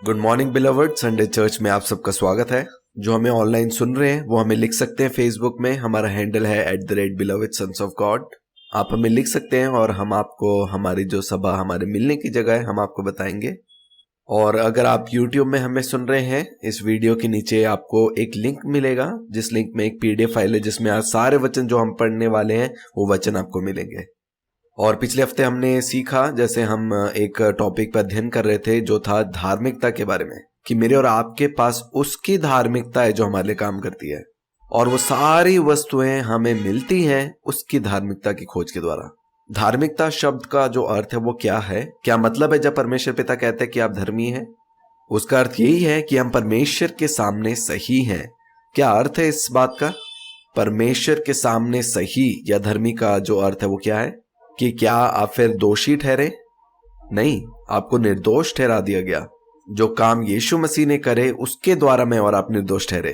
Good morning beloved, Sunday church में आप सबका स्वागत है। जो हमें ऑनलाइन सुन रहे हैं वो हमें लिख सकते हैं फेसबुक में, हमारा हैंडल है @beloved_sons_of_God। आप हमें लिख सकते हैं और हम आपको हमारी जो सभा, हमारे मिलने की जगह है, हम आपको बताएंगे। और अगर आप यूट्यूब में हमें सुन रहे हैं, इस वीडियो के नीचे आपको एक लिंक मिलेगा, जिस लिंक में एक PDF फाइल है जिसमें आज सारे वचन जो हम पढ़ने वाले हैं वो वचन आपको मिलेंगे। और पिछले हफ्ते हमने सीखा, जैसे हम एक टॉपिक पर अध्ययन कर रहे थे जो था धार्मिकता के बारे में, कि मेरे और आपके पास उसकी धार्मिकता है जो हमारे लिए काम करती है, और वो सारी वस्तुएं हमें मिलती हैं उसकी धार्मिकता की खोज के द्वारा। धार्मिकता शब्द का जो अर्थ है वो क्या है, क्या मतलब है जब परमेश्वर पिता कहते हैं कि आप धर्मी हैं? उसका अर्थ यही है कि हम परमेश्वर के सामने सही हैं। क्या अर्थ है इस बात का? परमेश्वर के सामने सही या धर्मी का जो अर्थ है वो क्या है कि क्या आप फिर दोषी ठहरे? नहीं, आपको निर्दोष ठहरा दिया गया। जो काम यीशु मसीह ने करे उसके द्वारा मैं और आप निर्दोष ठहरे।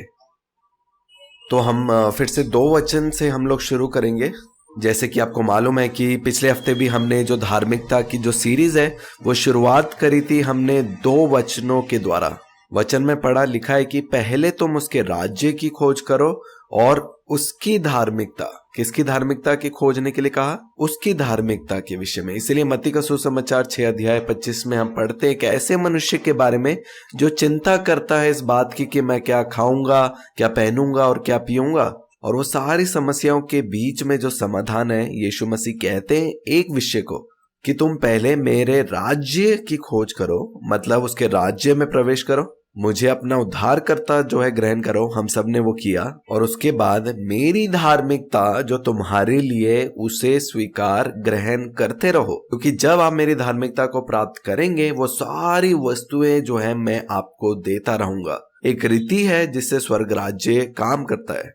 तो हम फिर से 2 वचन से हम लोग शुरू करेंगे। जैसे कि आपको मालूम है कि पिछले हफ्ते भी हमने जो धार्मिकता की जो सीरीज है वो शुरुआत करी थी हमने 2 वचनों के द्वारा। वचन में पढ़ा लिखा है कि पहले तुम उसके राज्य की खोज करो और उसकी धार्मिकता। किसकी धार्मिकता की खोजने के लिए कहा? उसकी धार्मिकता के विषय में। इसीलिए मत्ती का सुसमाचार 6 अध्याय 25 में हम पढ़ते हैं एक ऐसे मनुष्य के बारे में जो चिंता करता है इस बात की कि मैं क्या खाऊंगा, क्या पहनूंगा और क्या पीऊंगा। और वो सारी समस्याओं के बीच में जो समाधान है, यीशु मसीह कहते हैं एक विषय को कि तुम पहले मेरे राज्य की खोज करो, मतलब उसके राज्य में प्रवेश करो, मुझे अपना उद्धारकर्ता जो है ग्रहण करो। हम सब ने वो किया, और उसके बाद मेरी धार्मिकता जो तुम्हारे लिए उसे स्वीकार ग्रहण करते रहो, क्योंकि जब आप मेरी धार्मिकता को प्राप्त करेंगे वो सारी वस्तुएं जो है मैं आपको देता रहूंगा। एक रीति है जिससे स्वर्ग राज्य काम करता है,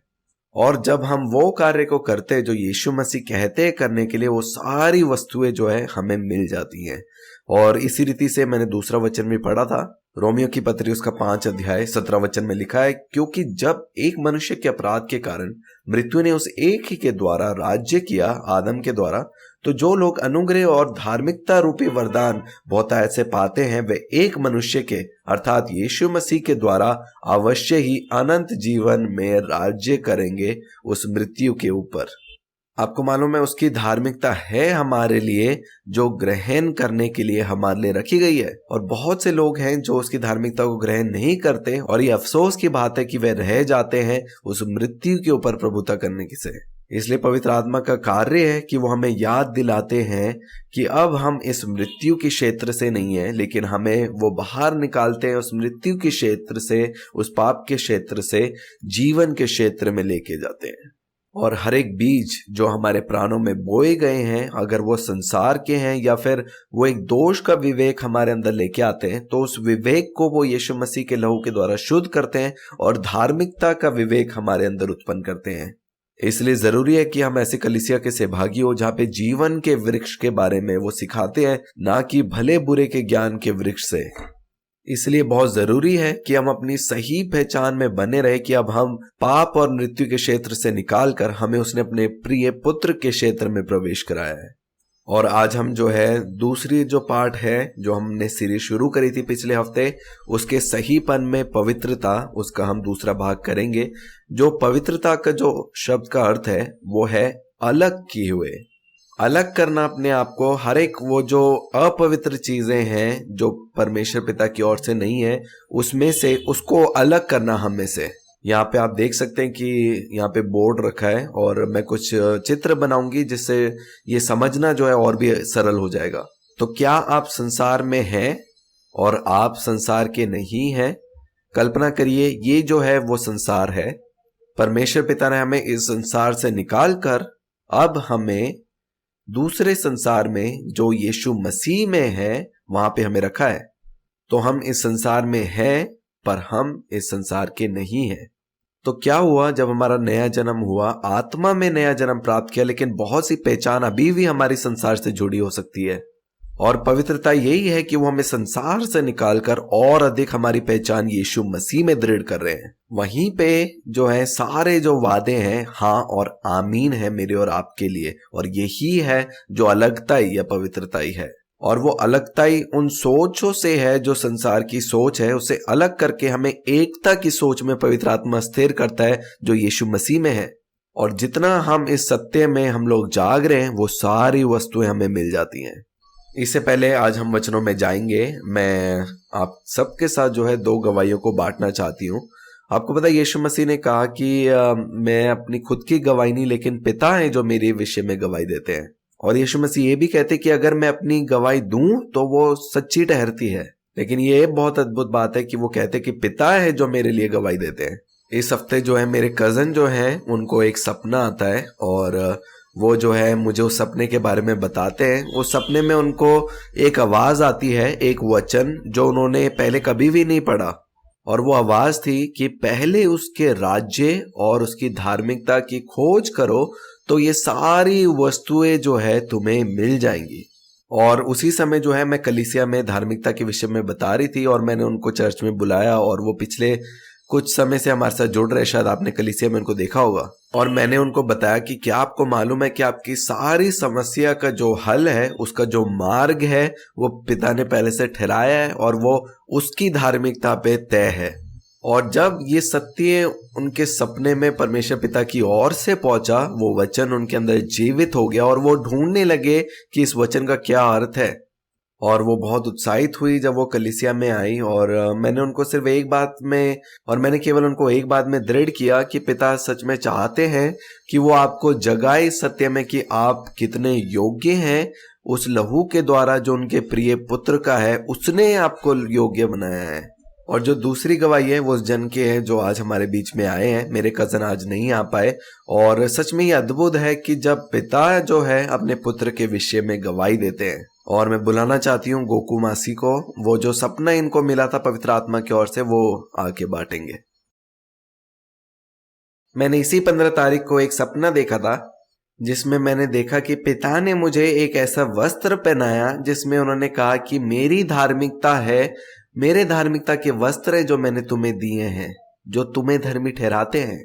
और जब हम वो कार्य को करते हैं जो यीशु मसीह कहते हैं करने के लिए, वो सारी वस्तुएं जो है हमें मिल जाती हैं। और इसी रीति से मैंने दूसरा वचन भी पढ़ा था, रोमियो की पत्री उसका 5 अध्याय 17 में लिखा है, क्योंकि जब एक मनुष्य के अपराध के कारण मृत्यु ने उस एक ही के द्वारा राज्य किया, आदम के द्वारा, तो जो लोग अनुग्रह और धार्मिकता रूपी वरदान बहुतायत से पाते हैं वे एक मनुष्य के अर्थात यीशु मसीह के द्वारा अवश्य ही अनंत जीवन में राज्य करेंगे उस मृत्यु के ऊपर। आपको मालूम है उसकी धार्मिकता है हमारे लिए जो ग्रहण करने के लिए हमारे लिए रखी गई है। और बहुत से लोग हैं जो उसकी धार्मिकता को ग्रहण नहीं करते, और ये अफसोस की बात है कि वे रह जाते हैं उस मृत्यु के ऊपर प्रभुता करने की से। इसलिए पवित्र आत्मा का कार्य है कि वो हमें याद दिलाते हैं कि अब हम इस मृत्यु के क्षेत्र से नहीं है, लेकिन हमें वो बाहर निकालते हैं उस मृत्यु के क्षेत्र से, उस पाप के क्षेत्र से जीवन के क्षेत्र में लेके जाते हैं। और हर एक बीज जो हमारे प्राणों में बोए गए हैं, अगर वो संसार के हैं या फिर वो एक दोष का विवेक हमारे अंदर लेके आते हैं, तो उस विवेक को वो यीशु मसीह के लहू के द्वारा शुद्ध करते हैं और धार्मिकता का विवेक हमारे अंदर उत्पन्न करते हैं। इसलिए जरूरी है कि हम ऐसे कलीसिया के सहभागी हो जहाँ पे जीवन के वृक्ष के बारे में वो सिखाते हैं, ना कि भले बुरे के ज्ञान के वृक्ष से। इसलिए बहुत जरूरी है कि हम अपनी सही पहचान में बने रहे कि अब हम पाप और मृत्यु के क्षेत्र से निकालकर हमें उसने अपने प्रिय पुत्र के क्षेत्र में प्रवेश कराया है। और आज हम जो है दूसरी जो पार्ट है जो हमने सीरीज शुरू करी थी पिछले हफ्ते, उसके सहीपन में पवित्रता, उसका हम दूसरा भाग करेंगे। जो पवित्रता का जो शब्द का अर्थ है वो है अलग किए हुए, अलग करना अपने आप को, हर एक वो जो अपवित्र चीजें हैं जो परमेश्वर पिता की ओर से नहीं है उसमें से उसको अलग करना हम में से। यहाँ पे आप देख सकते हैं कि यहाँ पे बोर्ड रखा है और मैं कुछ चित्र बनाऊंगी जिससे ये समझना जो है और भी सरल हो जाएगा। तो क्या आप संसार में हैं और आप संसार के नहीं हैं? कल्पना करिए ये जो है वो संसार है। परमेश्वर पिता ने हमें इस संसार से निकाल कर अब हमें दूसरे संसार में जो यीशु मसीह में है वहां पे हमें रखा है। तो हम इस संसार में हैं पर हम इस संसार के नहीं हैं। तो क्या हुआ जब हमारा नया जन्म हुआ, आत्मा में नया जन्म प्राप्त किया, लेकिन बहुत सी पहचान अभी भी हमारी संसार से जुड़ी हो सकती है। और पवित्रता यही है कि वो हमें संसार से निकालकर और अधिक हमारी पहचान यीशु मसीह में दृढ़ कर रहे हैं। वहीं पे जो है सारे जो वादे हैं हाँ और आमीन है मेरे और आपके लिए, और यही है जो अलगताई या पवित्रताई है। और वो अलगताई उन सोचों से है जो संसार की सोच है, उसे अलग करके हमें एकता की सोच में पवित्र आत्मा स्थिर करता है जो यीशु मसीह में है। और जितना हम इस सत्य में हम लोग जाग रहे हैं वो सारी वस्तुएं हमें मिल जाती हैं। इससे पहले आज हम वचनों में जाएंगे, मैं आप सबके साथ जो है 2 गवाहियों को बांटना चाहती हूँ। आपको पता है यीशु मसीह ने कहा कि मैं अपनी खुद की गवाही नहीं, लेकिन पिता है जो मेरे विषय में गवाही देते हैं। और यीशु मसीह ये भी कहते कि अगर मैं अपनी गवाही दूं तो वो सच्ची ठहरती है। लेकिन ये बहुत अद्भुत बात है कि वो कहते कि पिता है जो मेरे लिए गवाही देते हैं। इस हफ्ते जो है मेरे कज़न जो हैं उनको एक सपना आता है और वो जो है मुझे उस सपने के बारे में बताते हैं। उस सपने में उनको एक आवाज़ आती है, एक वचन जो उन्होंने पहले कभी भी नहीं पढ़ा, और वो आवाज़ थी कि पहले उसके राज्य और उसकी धार्मिकता की खोज करो तो ये सारी वस्तुएं जो है तुम्हें मिल जाएंगी। और उसी समय जो है मैं कलीसिया में धार्मिकता के विषय में बता रही थी और मैंने उनको चर्च में बुलाया और वो पिछले कुछ समय से हमारे साथ जुड़ रहे, शायद आपने कलीसिया में उनको देखा होगा। और मैंने उनको बताया कि क्या आपको मालूम है कि आपकी सारी समस्या का जो हल है, उसका जो मार्ग है वो पिता ने पहले से ठहराया है और वो उसकी धार्मिकता पे तय है। और जब ये सत्य उनके सपने में परमेश्वर पिता की ओर से पहुंचा, वो वचन उनके अंदर जीवित हो गया और वो ढूंढने लगे कि इस वचन का क्या अर्थ है। और वो बहुत उत्साहित हुई जब वो कलीसिया में आई और मैंने उनको सिर्फ एक बात में, और मैंने केवल उनको एक बात में दृढ़ किया कि पिता सच में चाहते हैं कि वो आपको जगाए इस सत्य में कि आप कितने योग्य हैं। उस लहू के द्वारा जो उनके प्रिय पुत्र का है, उसने आपको योग्य बनाया है। और जो दूसरी गवाही है वो उस जन के है जो आज हमारे बीच में आए हैं। मेरे कज़न आज नहीं आ पाए और सच में ये अद्भुत है कि जब पिता जो है अपने पुत्र के विषय में गवाही देते हैं। और मैं बुलाना चाहती हूँ गोकू मासी को, वो जो सपना इनको मिला था पवित्र आत्मा की ओर से वो आके बांटेंगे। मैंने इसी 15 तारीख को एक सपना देखा था जिसमें मैंने देखा कि पिता ने मुझे एक ऐसा वस्त्र पहनाया जिसमें उन्होंने कहा कि मेरी धार्मिकता है, मेरे धार्मिकता के वस्त्र है जो मैंने तुम्हें दिए हैं, जो तुम्हें धर्मी ठहराते हैं।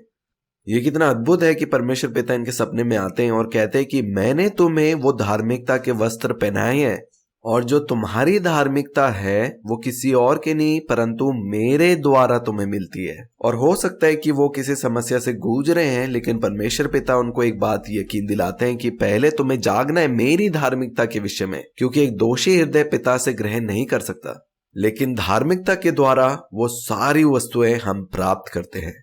ये कितना अद्भुत है कि परमेश्वर पिता इनके सपने में आते हैं और कहते हैं कि मैंने तुम्हें वो धार्मिकता के वस्त्र पहनाए हैं और जो तुम्हारी धार्मिकता है वो किसी और के नहीं परंतु मेरे द्वारा तुम्हें मिलती है। और हो सकता है कि वो किसी समस्या से गूंज रहे हैं, लेकिन परमेश्वर पिता उनको एक बात यकीन दिलाते हैं कि पहले तुम्हें जागना है मेरी धार्मिकता के विषय में, क्योंकि एक दोषी हृदय पिता से ग्रहण नहीं कर सकता, लेकिन धार्मिकता के द्वारा वो सारी वस्तुएं हम प्राप्त करते हैं।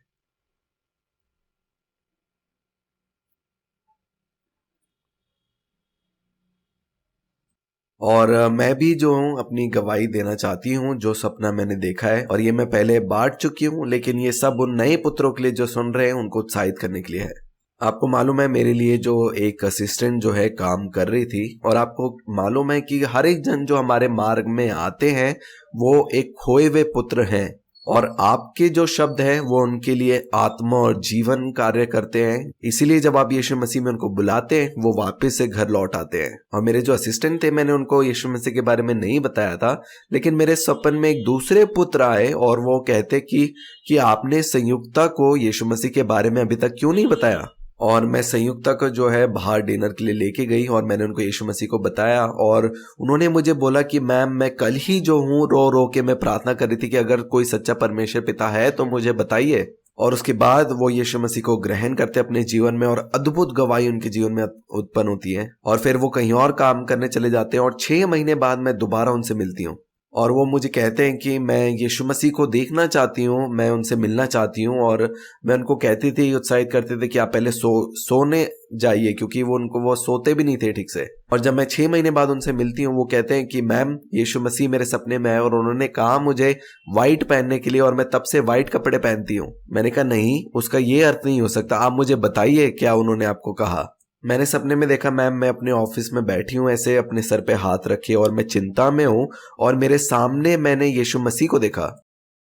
और मैं भी जो हूँ अपनी गवाही देना चाहती हूँ जो सपना मैंने देखा है, और ये मैं पहले बांट चुकी हूँ, लेकिन ये सब उन नए पुत्रों के लिए जो सुन रहे हैं उनको उत्साहित करने के लिए है। आपको मालूम है मेरे लिए जो एक असिस्टेंट जो है काम कर रही थी, और आपको मालूम है कि हर एक जन जो हमारे मार्ग में आते हैं वो एक खोए हुए पुत्र हैं, और आपके जो शब्द है वो उनके लिए आत्मा और जीवन कार्य करते हैं। इसीलिए जब आप यीशु मसीह में उनको बुलाते हैं वो वापस से घर लौट आते हैं। और मेरे जो असिस्टेंट थे, मैंने उनको यीशु मसीह के बारे में नहीं बताया था, लेकिन मेरे सपन में एक दूसरे पुत्र आए और वो कहते कि आपने संयुक्ता को यीशु मसीह के बारे में अभी तक क्यों नहीं बताया। और मैं संयुक्ता को जो है बाहर डिनर के लिए लेके गई और मैंने उनको यीशु मसीह को बताया, और उन्होंने मुझे बोला कि मैम मैं कल ही जो हूँ रो रो के मैं प्रार्थना कर रही थी कि अगर कोई सच्चा परमेश्वर पिता है तो मुझे बताइए। और उसके बाद वो यीशु मसीह को ग्रहण करते अपने जीवन में और अद्भुत गवाही उनके जीवन में उत्पन्न होती है, और फिर वो कहीं और काम करने चले जाते हैं। और 6 महीने बाद मैं दोबारा उनसे मिलती हूँ और वो मुझे कहते हैं कि मैं यीशु मसीह को देखना चाहती हूँ, मैं उनसे मिलना चाहती हूँ। और मैं उनको कहती थी, उत्साहित करते थे कि आप पहले सोने जाइए, क्योंकि वो सोते भी नहीं थे ठीक से। और जब मैं 6 महीने बाद उनसे मिलती हूँ वो कहते हैं कि मैम यीशु मसीह मेरे सपने में है और उन्होंने कहा मुझे वाइट पहनने के लिए, और मैं तब से वाइट कपड़े पहनती हूँ। मैंने कहा नहीं, उसका ये अर्थ नहीं हो सकता, आप मुझे बताइए क्या उन्होंने आपको कहा। मैंने सपने में देखा मैम मैं अपने ऑफिस में बैठी हूँ ऐसे अपने सर पे हाथ रखे और मैं चिंता में हूँ, और मेरे सामने मैंने यीशु मसीह को देखा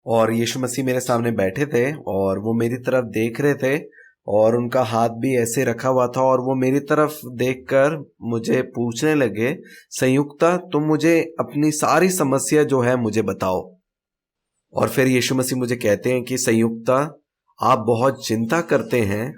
और यीशु मसीह मेरे सामने बैठे थे और वो मेरी तरफ देख रहे थे और उनका हाथ भी ऐसे रखा हुआ था, और वो मेरी तरफ देखकर मुझे पूछने लगे, संयुक्ता तुम मुझे अपनी सारी समस्या जो है मुझे बताओ। और फिर यीशु मसीह मुझे कहते हैं कि संयुक्ता आप बहुत चिंता करते हैं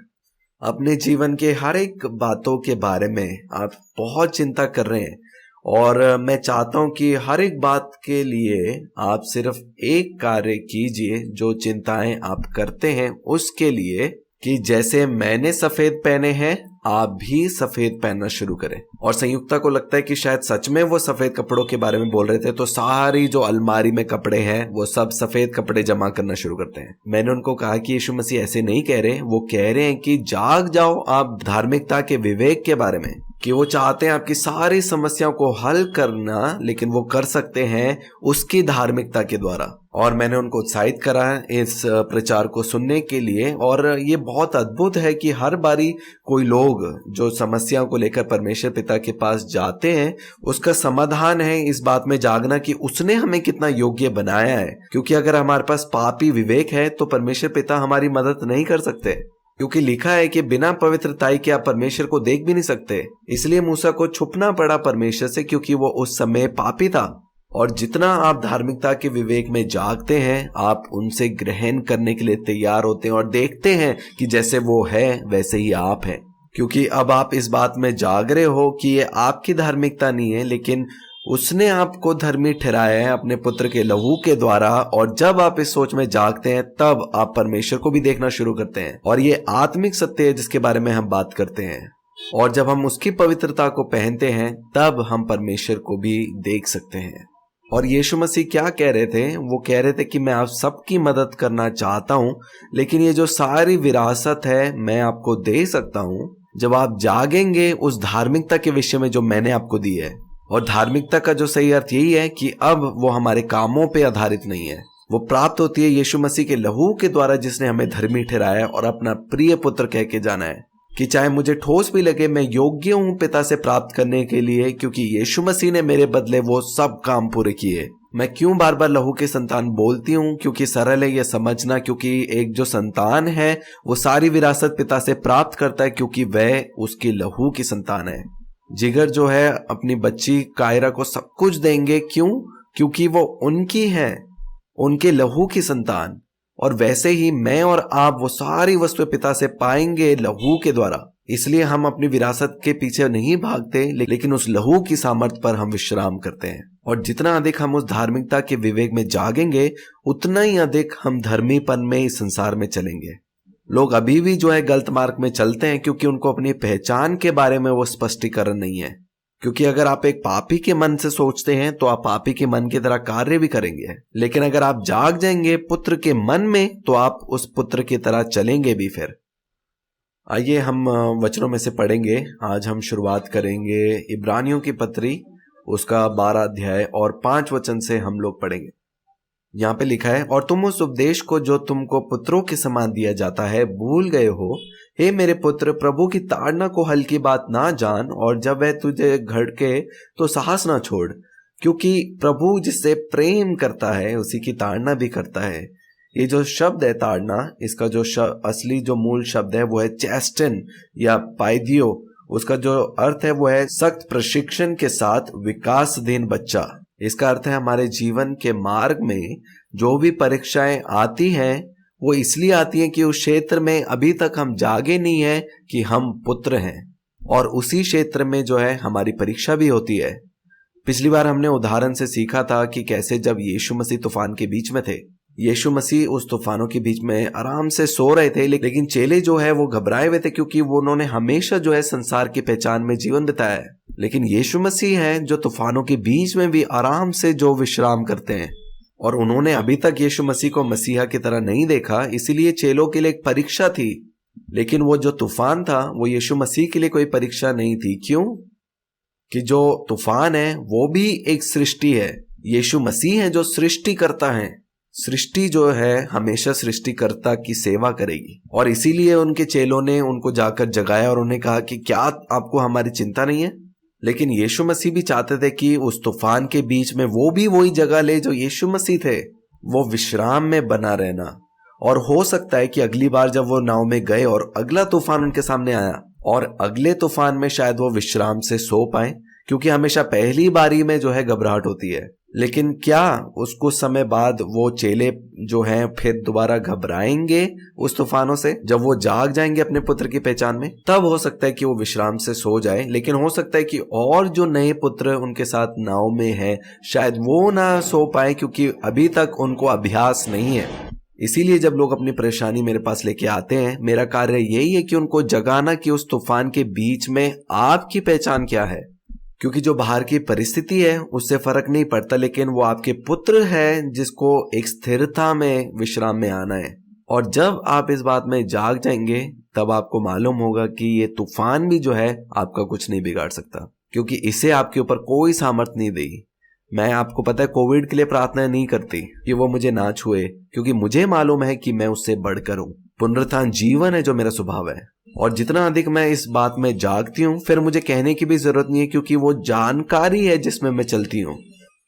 अपने जीवन के हर एक बातों के बारे में, आप बहुत चिंता कर रहे हैं, और मैं चाहता हूं कि हर एक बात के लिए आप सिर्फ एक कार्य कीजिए जो चिंताएं आप करते हैं उसके लिए, कि जैसे मैंने सफेद पहने हैं आप भी सफेद पहनना शुरू करें। और संयुक्ता को लगता है कि शायद सच में वो सफेद कपड़ों के बारे में बोल रहे थे, तो सारी जो अलमारी में कपड़े हैं वो सब सफेद कपड़े जमा करना शुरू करते हैं। मैंने उनको कहा कि यीशु मसीह ऐसे नहीं कह रहे, वो कह रहे हैं कि जाग जाओ आप धार्मिकता के विवेक के बारे में, कि वो चाहते हैं आपकी सारी समस्याओं को हल करना, लेकिन वो कर सकते हैं उसकी धार्मिकता के द्वारा। और मैंने उनको उत्साहित करा इस प्रचार को सुनने के लिए। और ये बहुत अद्भुत है कि हर बारी कोई लोग जो समस्याओं को लेकर परमेश्वर पिता के पास जाते हैं, उसका समाधान है इस बात में जागना कि उसने हमें कितना योग्य बनाया है। क्योंकि अगर हमारे पास पापी विवेक है तो परमेश्वर पिता हमारी मदद नहीं कर सकते, क्योंकि लिखा है कि बिना पवित्रताई के आप परमेश्वर को देख भी नहीं सकते। इसलिए मूसा को छुपना पड़ा परमेश्वर से, क्योंकि वो उस समय पापी था। और जितना आप धार्मिकता के विवेक में जागते हैं, आप उनसे ग्रहण करने के लिए तैयार होते हैं और देखते हैं कि जैसे वो है वैसे ही आप हैं। क्योंकि अब आप इस बात में जाग रहे हो कि ये आपकी धार्मिकता नहीं है, लेकिन उसने आपको धर्मी ठहराया है अपने पुत्र के लहू के द्वारा। और जब आप इस सोच में जागते हैं तब आप परमेश्वर को भी देखना शुरू करते हैं। और ये आत्मिक सत्य है जिसके बारे में हम बात करते हैं। और जब हम उसकी पवित्रता को पहनते हैं तब हम परमेश्वर को भी देख सकते हैं। और यीशु मसीह क्या कह रहे थे? वो कह रहे थे कि मैं आप सबकी मदद करना चाहता हूं, लेकिन ये जो सारी विरासत है मैं आपको दे सकता हूं जब आप जागेंगे उस धार्मिकता के विषय में जो मैंने आपको दी है। और धार्मिकता का जो सही अर्थ यही है कि अब वो हमारे कामों पे आधारित नहीं है, वो प्राप्त होती है यीशु मसीह के लहू के द्वारा, जिसने हमें धर्मी ठहराया और अपना प्रिय पुत्र कह के जाना है कि चाहे मुझे ठोस भी लगे मैं योग्य हूं पिता से प्राप्त करने के लिए, क्योंकि यीशु मसीह ने मेरे बदले वो सब काम पूरे किए। मैं क्यों बार बार लहू के संतान बोलती हूँ? क्योंकि सरल है यह समझना, क्योंकि एक जो संतान है वो सारी विरासत पिता से प्राप्त करता है, क्योंकि वह उसकी लहू की संतान है। जिगर जो है अपनी बच्ची कायरा को सब कुछ देंगे, क्यों? क्योंकि वो उनकी है, उनके लहू की संतान। और वैसे ही मैं और आप वो सारी वस्तुएं पिता से पाएंगे लहू के द्वारा। इसलिए हम अपनी विरासत के पीछे नहीं भागते, लेकिन उस लहू की सामर्थ पर हम विश्राम करते हैं। और जितना अधिक हम उस धार्मिकता के विवेक में जागेंगे, उतना ही अधिक हम धर्मीपन में इस संसार में चलेंगे। लोग अभी भी जो है गलत मार्ग में चलते हैं, क्योंकि उनको अपनी पहचान के बारे में वो स्पष्टीकरण नहीं है। क्योंकि अगर आप एक पापी के मन से सोचते हैं तो आप पापी के मन की तरह कार्य भी करेंगे, लेकिन अगर आप जाग जाएंगे पुत्र के मन में तो आप उस पुत्र की तरह चलेंगे भी। फिर आइए हम वचनों में से पढ़ेंगे। आज हम शुरुआत करेंगे इब्रानियों की पत्री, उसका 12 अध्याय और 5 वचन से हम लोग पढ़ेंगे। यहाँ पे लिखा है, और तुम उस उपदेश को जो तुमको पुत्रों के समान दिया जाता है भूल गए हो। हे मेरे पुत्र, प्रभु की ताड़ना को हल्की बात ना जान, और जब वह तुझे घड़के तो साहस ना छोड़, क्योंकि प्रभु जिससे प्रेम करता है उसी की ताड़ना भी करता है। ये जो शब्द है ताड़ना, इसका जो असली जो मूल शब्द है वो है चैस्टन या पाइदियो। उसका जो अर्थ है वो है सख्त प्रशिक्षण के साथ विकासधीन बच्चा। इसका अर्थ है हमारे जीवन के मार्ग में जो भी परीक्षाएं आती हैं वो इसलिए आती हैं कि उस क्षेत्र में अभी तक हम जागे नहीं हैं कि हम पुत्र हैं, और उसी क्षेत्र में जो है हमारी परीक्षा भी होती है। पिछली बार हमने उदाहरण से सीखा था कि कैसे जब यीशु मसीह तूफान के बीच में थे, यीशु मसीह उस तूफानों के बीच में आराम से सो रहे थे, लेकिन चेले जो है वो घबराए हुए थे, क्योंकि वो उन्होंने हमेशा जो है संसार की पहचान में जीवन बिताया है। लेकिन यीशु मसीह हैं जो तूफानों के बीच में भी आराम से जो विश्राम करते हैं, और उन्होंने अभी तक यीशु मसीह को मसीहा की तरह नहीं देखा, इसीलिए चेलों के लिए एक परीक्षा थी। लेकिन वो जो तूफान था वो यीशु मसीह के लिए कोई परीक्षा नहीं थी। क्यों? कि जो तूफान है वो भी एक सृष्टि है। यीशु मसीह है जो सृष्टि करता है। सृष्टि जो है हमेशा सृष्टिकर्ता की सेवा करेगी, और इसीलिए उनके चेलों ने उनको जाकर जगाया और उन्हें कहा कि क्या आपको हमारी चिंता नहीं है? लेकिन यीशु मसीह भी चाहते थे कि उस तूफान के बीच में वो भी वही जगह ले जो यीशु मसीह थे, वो विश्राम में बना रहना। और हो सकता है कि अगली बार जब वो नाव में गए और अगला तूफान उनके सामने आया, और अगले तूफान में शायद वो विश्राम से सो पाए, क्योंकि हमेशा पहली बारी में जो है घबराहट होती है। लेकिन क्या उसको समय बाद वो चेले जो हैं फिर दोबारा घबराएंगे उस तूफानों से? जब वो जाग जाएंगे अपने पुत्र की पहचान में, तब हो सकता है कि वो विश्राम से सो जाए। लेकिन हो सकता है कि और जो नए पुत्र उनके साथ नाव में हैं, शायद वो ना सो पाए, क्योंकि अभी तक उनको अभ्यास नहीं है। इसीलिए जब लोग अपनी परेशानी मेरे पास लेके आते हैं, मेरा कार्य यही है कि उनको जगाना कि उस तूफान के बीच में आपकी पहचान क्या है। क्योंकि जो बाहर की परिस्थिति है उससे फर्क नहीं पड़ता, लेकिन वो आपके पुत्र है जिसको एक स्थिरता में, विश्राम में आना है। और जब आप इस बात में जाग जाएंगे, तब आपको मालूम होगा कि ये तूफान भी जो है आपका कुछ नहीं बिगाड़ सकता, क्योंकि इसे आपके ऊपर कोई सामर्थ नहीं देगी। मैं, आपको पता है, कोविड के लिए प्रार्थना नहीं करती कि वो मुझे ना छुए, क्योंकि मुझे मालूम है कि मैं उससे बढ़कर हूं। पुनरुत्थान जीवन है जो मेरा स्वभाव है। और जितना अधिक मैं इस बात में जागती हूँ, फिर मुझे कहने की भी जरूरत नहीं है, क्योंकि वो जानकारी है जिसमें मैं चलती हूँ।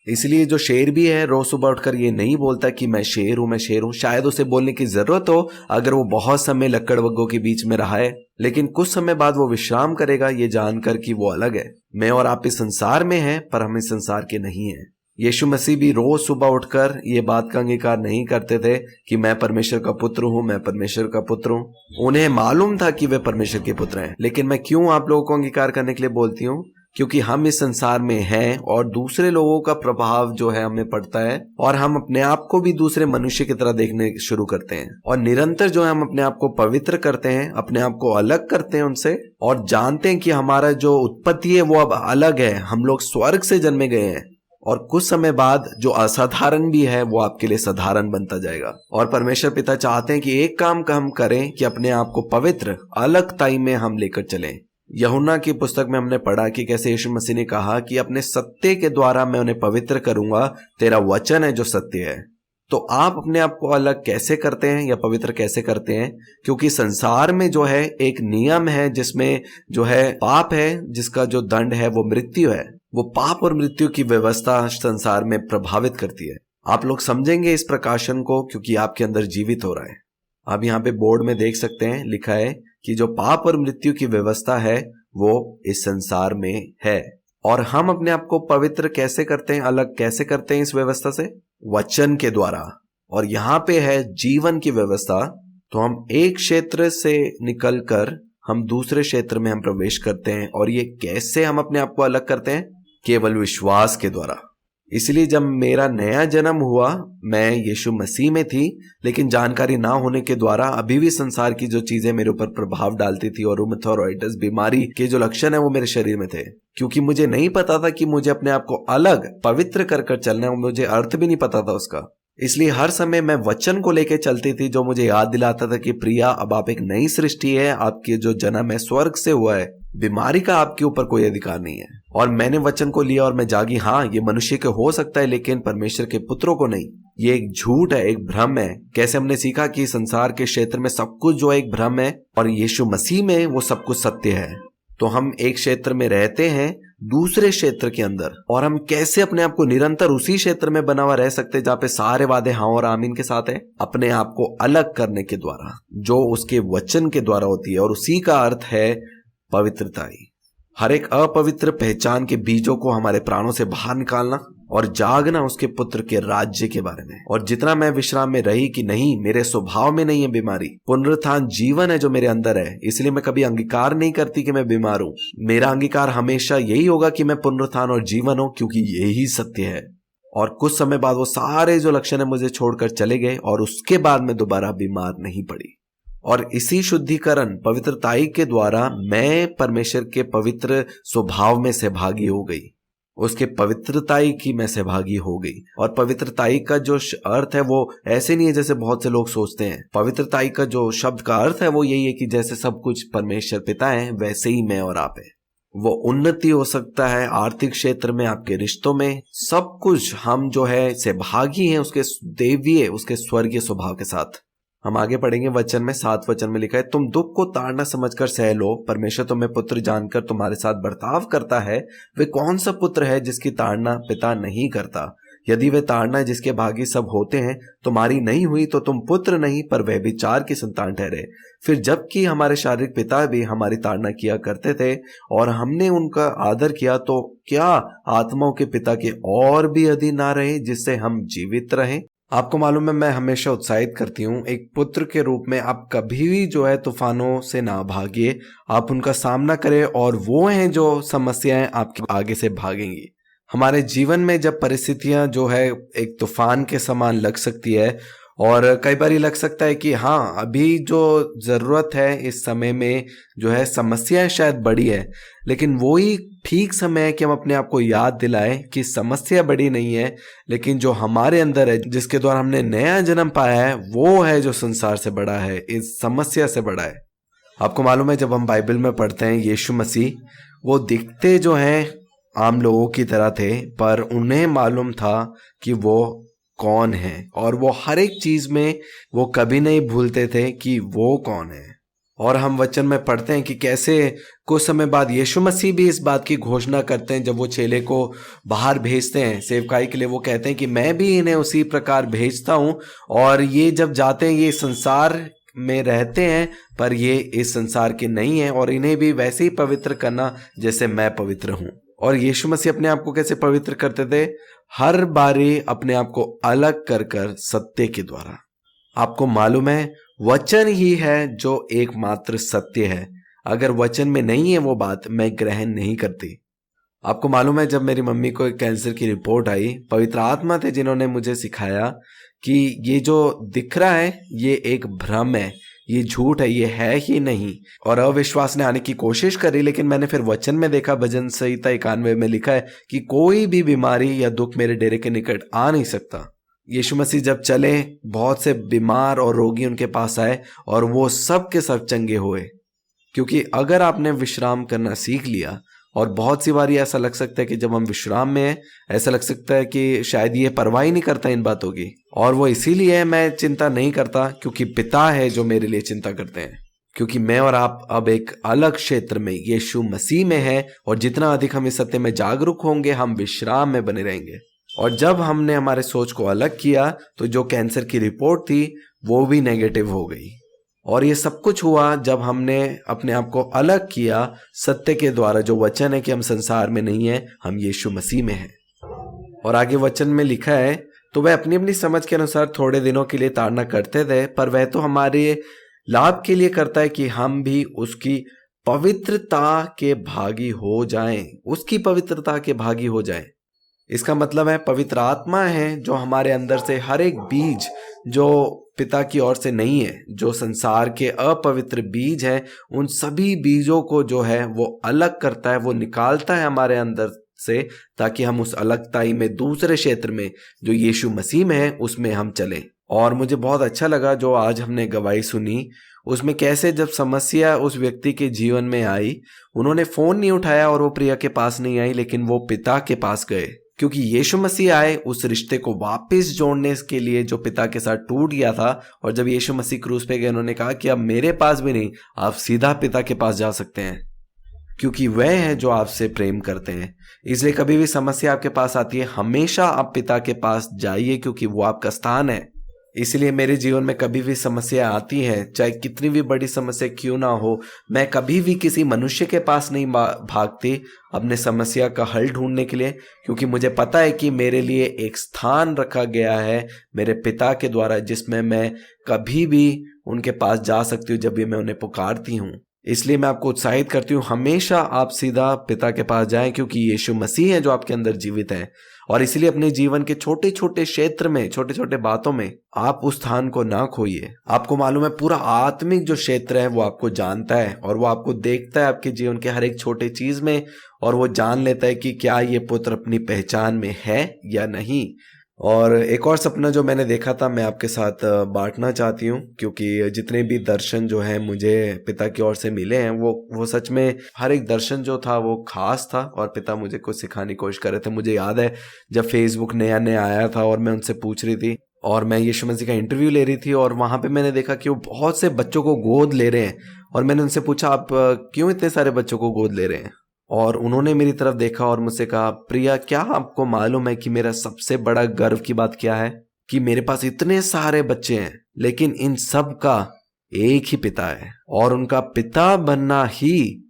इसलिए जो शेर भी है रोज सुबह उठकर ये नहीं बोलता कि मैं शेर हूं, मैं शेर हूं। शायद उसे बोलने की जरूरत हो अगर वो बहुत समय लकड़बग्गों के बीच में रहा है, लेकिन कुछ समय बाद वो विश्राम करेगा, ये जानकर कि वो अलग है। मैं और आप इस संसार में हैं, पर हम इस संसार के नहीं हैं। यीशु मसीह भी रोज सुबह उठकर ये बात का अंगीकार नहीं करते थे कि मैं परमेश्वर का पुत्र हूं, मैं परमेश्वर का पुत्र हूं। उन्हें मालूम था कि वे परमेश्वर के पुत्र हैं। लेकिन मैं क्यों आप लोगों को अंगीकार करने के लिए बोलती हूँ? क्योंकि हम इस संसार में हैं और दूसरे लोगों का प्रभाव जो है हमें पड़ता है, और हम अपने आप को भी दूसरे मनुष्य की तरह देखने शुरू करते हैं। और निरंतर जो है हम अपने आप को पवित्र करते हैं, अपने आप को अलग करते हैं उनसे, और जानते हैं कि हमारा जो उत्पत्ति है वो अब अलग है। हम लोग स्वर्ग से जन्मे गए हैं, और कुछ समय बाद जो असाधारण भी है वो आपके लिए साधारण बनता जाएगा। और परमेश्वर पिता चाहते हैं कि एक काम हम करें कि अपने आप को पवित्र अलगताई में हम लेकर चलें। यूहन्ना की पुस्तक में हमने पढ़ा कि कैसे यीशु मसीह ने कहा कि अपने सत्य के द्वारा मैं उन्हें पवित्र करूंगा, तेरा वचन है जो सत्य है। तो आप अपने आप को अलग कैसे करते हैं या पवित्र कैसे करते हैं? क्योंकि संसार में जो है एक नियम है जिसमें जो है पाप है, जिसका जो दंड है वो मृत्यु है। वो पाप और मृत्यु की व्यवस्था संसार में प्रभावित करती है। आप लोग समझेंगे इस प्रकाशन को क्योंकि आपके अंदर जीवित हो रहा है। आप यहाँ पे बोर्ड में देख सकते हैं, लिखा है कि जो पाप और मृत्यु की व्यवस्था है वो इस संसार में है। और हम अपने आप को पवित्र कैसे करते हैं, अलग कैसे करते हैं इस व्यवस्था से? वचन के द्वारा। और यहाँ पे है जीवन की व्यवस्था। तो हम एक क्षेत्र से निकलकर हम दूसरे क्षेत्र में हम प्रवेश करते हैं। और ये कैसे हम अपने आप को अलग करते हैं? केवल विश्वास के द्वारा। इसलिए जब मेरा नया जन्म हुआ, मैं यीशु मसीह में थी, लेकिन जानकारी ना होने के द्वारा अभी भी संसार की जो चीजें मेरे ऊपर प्रभाव डालती थी, और रूमेटॉइडिस बीमारी के जो लक्षण है वो मेरे शरीर में थे। क्योंकि मुझे नहीं पता था कि मुझे अपने आप को अलग पवित्र कर कर चलना है, मुझे अर्थ भी नहीं पता था उसका। इसलिए हर समय मैं वचन को लेकर चलती थी, जो मुझे याद दिलाता था कि प्रिया, अब आप एक नई सृष्टि है, आपके जो जन्म है स्वर्ग से हुआ है, बीमारी का आपके ऊपर कोई अधिकार नहीं है। और मैंने वचन को लिया और मैं जागी। हाँ, ये मनुष्य के हो सकता है, लेकिन परमेश्वर के पुत्रों को नहीं। ये एक झूठ है, एक भ्रम है। कैसे हमने सीखा कि संसार के क्षेत्र में सब कुछ जो एक भ्रम है, और यीशु मसीह में वो सब कुछ सत्य है। तो हम एक क्षेत्र में रहते हैं दूसरे क्षेत्र के अंदर, और हम कैसे अपने आप को निरंतर उसी क्षेत्र में बना हुआ रह सकते हैं जहां पे सारे वादे हाँ और आमीन के साथ है? अपने आप को अलग करने के द्वारा, जो उसके वचन के द्वारा होती है। और उसी का अर्थ है पवित्रता। हर एक अपवित्र पहचान के बीजों को हमारे प्राणों से बाहर निकालना और जागना उसके पुत्र के राज्य के बारे में। और जितना मैं विश्राम में रही कि नहीं, मेरे स्वभाव में नहीं है बीमारी, पुनरुत्थान जीवन है जो मेरे अंदर है, इसलिए मैं कभी अंगीकार नहीं करती कि मैं बीमार हूं। मेरा अंगीकार हमेशा यही होगा कि मैं पुनरुत्थान और जीवन हूं, क्योंकि यही सत्य है। और कुछ समय बाद वो सारे जो लक्षण है मुझे छोड़कर चले गए, और उसके बाद मैं दोबारा बीमार नहीं पड़ी। और इसी शुद्धिकरण पवित्रताई के द्वारा मैं परमेश्वर के पवित्र स्वभाव में सहभागी हो गई, उसके पवित्रताई की मैं सहभागी हो गई। और पवित्रताई का जो अर्थ है वो ऐसे नहीं है जैसे बहुत से लोग सोचते हैं। पवित्रताई का जो शब्द का अर्थ है वो यही है कि जैसे सब कुछ परमेश्वर पिता है, वैसे ही मैं और आप है। वो उन्नति हो सकता है आर्थिक क्षेत्र में, आपके रिश्तों में, सब कुछ हम जो है सहभागी हैं उसके देवीय, उसके स्वर्गीय स्वभाव के साथ। हम आगे पढ़ेंगे वचन में, 7 वचन में लिखा है, तुम दुख को ताड़ना समझकर सह लो, परमेश्वर तुम्हें पुत्र जानकर तुम्हारे साथ बर्ताव करता है। वे कौन सा पुत्र है जिसकी ताड़ना पिता नहीं करता? यदि वे ताड़ना जिसके भागी सब होते हैं तुम्हारी नहीं हुई तो तुम पुत्र नहीं पर व्यभिचार की संतान ठहरे। फिर जबकि हमारे शारीरिक पिता भी हमारी ताड़ना किया करते थे और हमने उनका आदर किया, तो क्या आत्माओं के पिता के और भी अधीन ना रहे जिससे हम जीवित रहें। आपको मालूम है, मैं हमेशा उत्साहित करती हूँ, एक पुत्र के रूप में आप कभी भी जो है तूफानों से ना भागिए, आप उनका सामना करें और वो हैं जो समस्याएं आपके आगे से भागेंगी। हमारे जीवन में जब परिस्थितियां जो है एक तूफान के समान लग सकती है और कई बार ये लग सकता है कि हाँ अभी जो ज़रूरत है इस समय में जो है समस्याएं शायद बड़ी है, लेकिन वो ही ठीक समय है कि हम अपने आप को याद दिलाएं कि समस्या बड़ी नहीं है, लेकिन जो हमारे अंदर है जिसके द्वारा हमने नया जन्म पाया है वो है जो संसार से बड़ा है, इस समस्या से बड़ा है। आपको मालूम है, जब हम बाइबल में पढ़ते हैं यीशु मसीह वो दिखते जो हैं आम लोगों की तरह थे, पर उन्हें मालूम था कि वो कौन है और वो हर एक चीज में वो कभी नहीं भूलते थे कि वो कौन है। और हम वचन में पढ़ते हैं कि कैसे कुछ समय बाद यीशु मसीह भी इस बात की घोषणा करते हैं, जब वो चेले को बाहर भेजते हैं सेवकाई के लिए, वो कहते हैं कि मैं भी इन्हें उसी प्रकार भेजता हूं और ये जब जाते हैं ये संसार में रहते हैं पर ये इस संसार के नहीं है और इन्हें भी वैसे ही पवित्र करना जैसे मैं पवित्र हूं। और यीशु मसीह अपने आप को कैसे पवित्र करते थे? हर बारी अपने आप को अलग कर कर सत्य के द्वारा। आपको मालूम है, वचन ही है जो एकमात्र सत्य है। अगर वचन में नहीं है वो बात, मैं ग्रहण नहीं करती। आपको मालूम है, जब मेरी मम्मी को एक कैंसर की रिपोर्ट आई, पवित्र आत्मा थे जिन्होंने मुझे सिखाया कि ये जो दिख रहा है ये एक भ्रम है, ये झूठ है, ये है ही नहीं। और अविश्वास ने आने की कोशिश करी, लेकिन मैंने फिर वचन में देखा, भजन संहिता 91 में लिखा है कि कोई भी बीमारी या दुख मेरे डेरे के निकट आ नहीं सकता। यीशु मसीह जब चले, बहुत से बीमार और रोगी उनके पास आए और वो सब के सब चंगे हुए। क्योंकि अगर आपने विश्राम करना सीख लिया, और बहुत सी बार ऐसा लग सकता है कि जब हम विश्राम में हैं ऐसा लग सकता है कि शायद ये परवाह ही नहीं करता इन बातों की, और वो इसीलिए मैं चिंता नहीं करता क्योंकि पिता है जो मेरे लिए चिंता करते हैं। क्योंकि मैं और आप अब एक अलग क्षेत्र में यीशु मसीह में हैं, और जितना अधिक हम इस सत्य में जागरूक होंगे हम विश्राम में बने रहेंगे। और जब हमने हमारे सोच को अलग किया तो जो कैंसर की रिपोर्ट थी वो भी नेगेटिव हो गई। और ये सब कुछ हुआ जब हमने अपने आप को अलग किया सत्य के द्वारा, जो वचन है कि हम संसार में नहीं है, हम यीशु मसीह में हैं। और आगे वचन में लिखा है, तो वह अपनी अपनी समझ के अनुसार थोड़े दिनों के लिए ताड़ना करते थे, पर वह तो हमारे लाभ के लिए करता है कि हम भी उसकी पवित्रता के भागी हो जाएं, उसकी पवित्रता के भागी हो जाएं। इसका मतलब है पवित्र आत्मा है जो हमारे अंदर से हर एक बीज जो पिता की ओर से नहीं है, जो संसार के अपवित्र बीज हैं, उन सभी बीजों को जो है वो अलग करता है, वो निकालता है हमारे अंदर से, ताकि हम उस अलगताई में दूसरे क्षेत्र में जो यीशु मसीह में है उसमें हम चलें। और मुझे बहुत अच्छा लगा जो आज हमने गवाही सुनी, उसमें कैसे जब समस्या उस व्यक्ति के जीवन में आई, उन्होंने फोन नहीं उठाया और वो प्रिया के पास नहीं आई, लेकिन वो पिता के पास गए, क्योंकि यीशु मसीह आए उस रिश्ते को वापस जोड़ने के लिए जो पिता के साथ टूट गया था। और जब यीशु मसीह क्रूस पे गए, उन्होंने कहा कि अब मेरे पास भी नहीं, आप सीधा पिता के पास जा सकते हैं, क्योंकि वह है जो आपसे प्रेम करते हैं। इसलिए कभी भी समस्या आपके पास आती है, हमेशा आप पिता के पास जाइए, क्योंकि वो आपका स्थान है। इसलिए मेरे जीवन में कभी भी समस्या आती है, चाहे कितनी भी बड़ी समस्या क्यों ना हो, मैं कभी भी किसी मनुष्य के पास नहीं भागती अपने समस्या का हल ढूंढने के लिए, क्योंकि मुझे पता है कि मेरे लिए एक स्थान रखा गया है मेरे पिता के द्वारा, जिसमें मैं कभी भी उनके पास जा सकती हूँ जब भी मैं उन्हें पुकारती हूँ। इसलिए मैं आपको उत्साहित करती हूँ, हमेशा आप सीधा पिता के पास जाएं, क्योंकि यीशु मसीह है जो आपके अंदर जीवित है। और इसलिए अपने जीवन के छोटे छोटे क्षेत्र में, छोटे छोटे बातों में आप उस स्थान को ना खोइए। आपको मालूम है, पूरा आत्मिक जो क्षेत्र है वो आपको जानता है, और वो आपको देखता है आपके जीवन के हर एक छोटे चीज में, और वो जान लेता है कि क्या ये पुत्र अपनी पहचान में है या नहीं। और एक और सपना जो मैंने देखा था, मैं आपके साथ बांटना चाहती हूँ, क्योंकि जितने भी दर्शन जो हैं मुझे पिता की ओर से मिले हैं, वो सच में हर एक दर्शन जो था वो खास था, और पिता मुझे कुछ सिखाने की कोशिश कर रहे थे। मुझे याद है जब फेसबुक नया नया आया था और मैं उनसे पूछ रही थी, और मैं यीशु मसीह का इंटरव्यू ले रही थी, और वहाँ पे मैंने देखा कि वो बहुत से बच्चों को गोद ले रहे हैं। और मैंने उनसे पूछा, आप क्यों इतने सारे बच्चों को गोद ले रहे हैं? और उन्होंने मेरी तरफ देखा और मुझसे कहा, प्रिया क्या आपको मालूम है कि मेरा सबसे बड़ा गर्व की बात क्या है? कि मेरे पास इतने सारे बच्चे हैं लेकिन इन सब का एक ही पिता है और उनका पिता बनना ही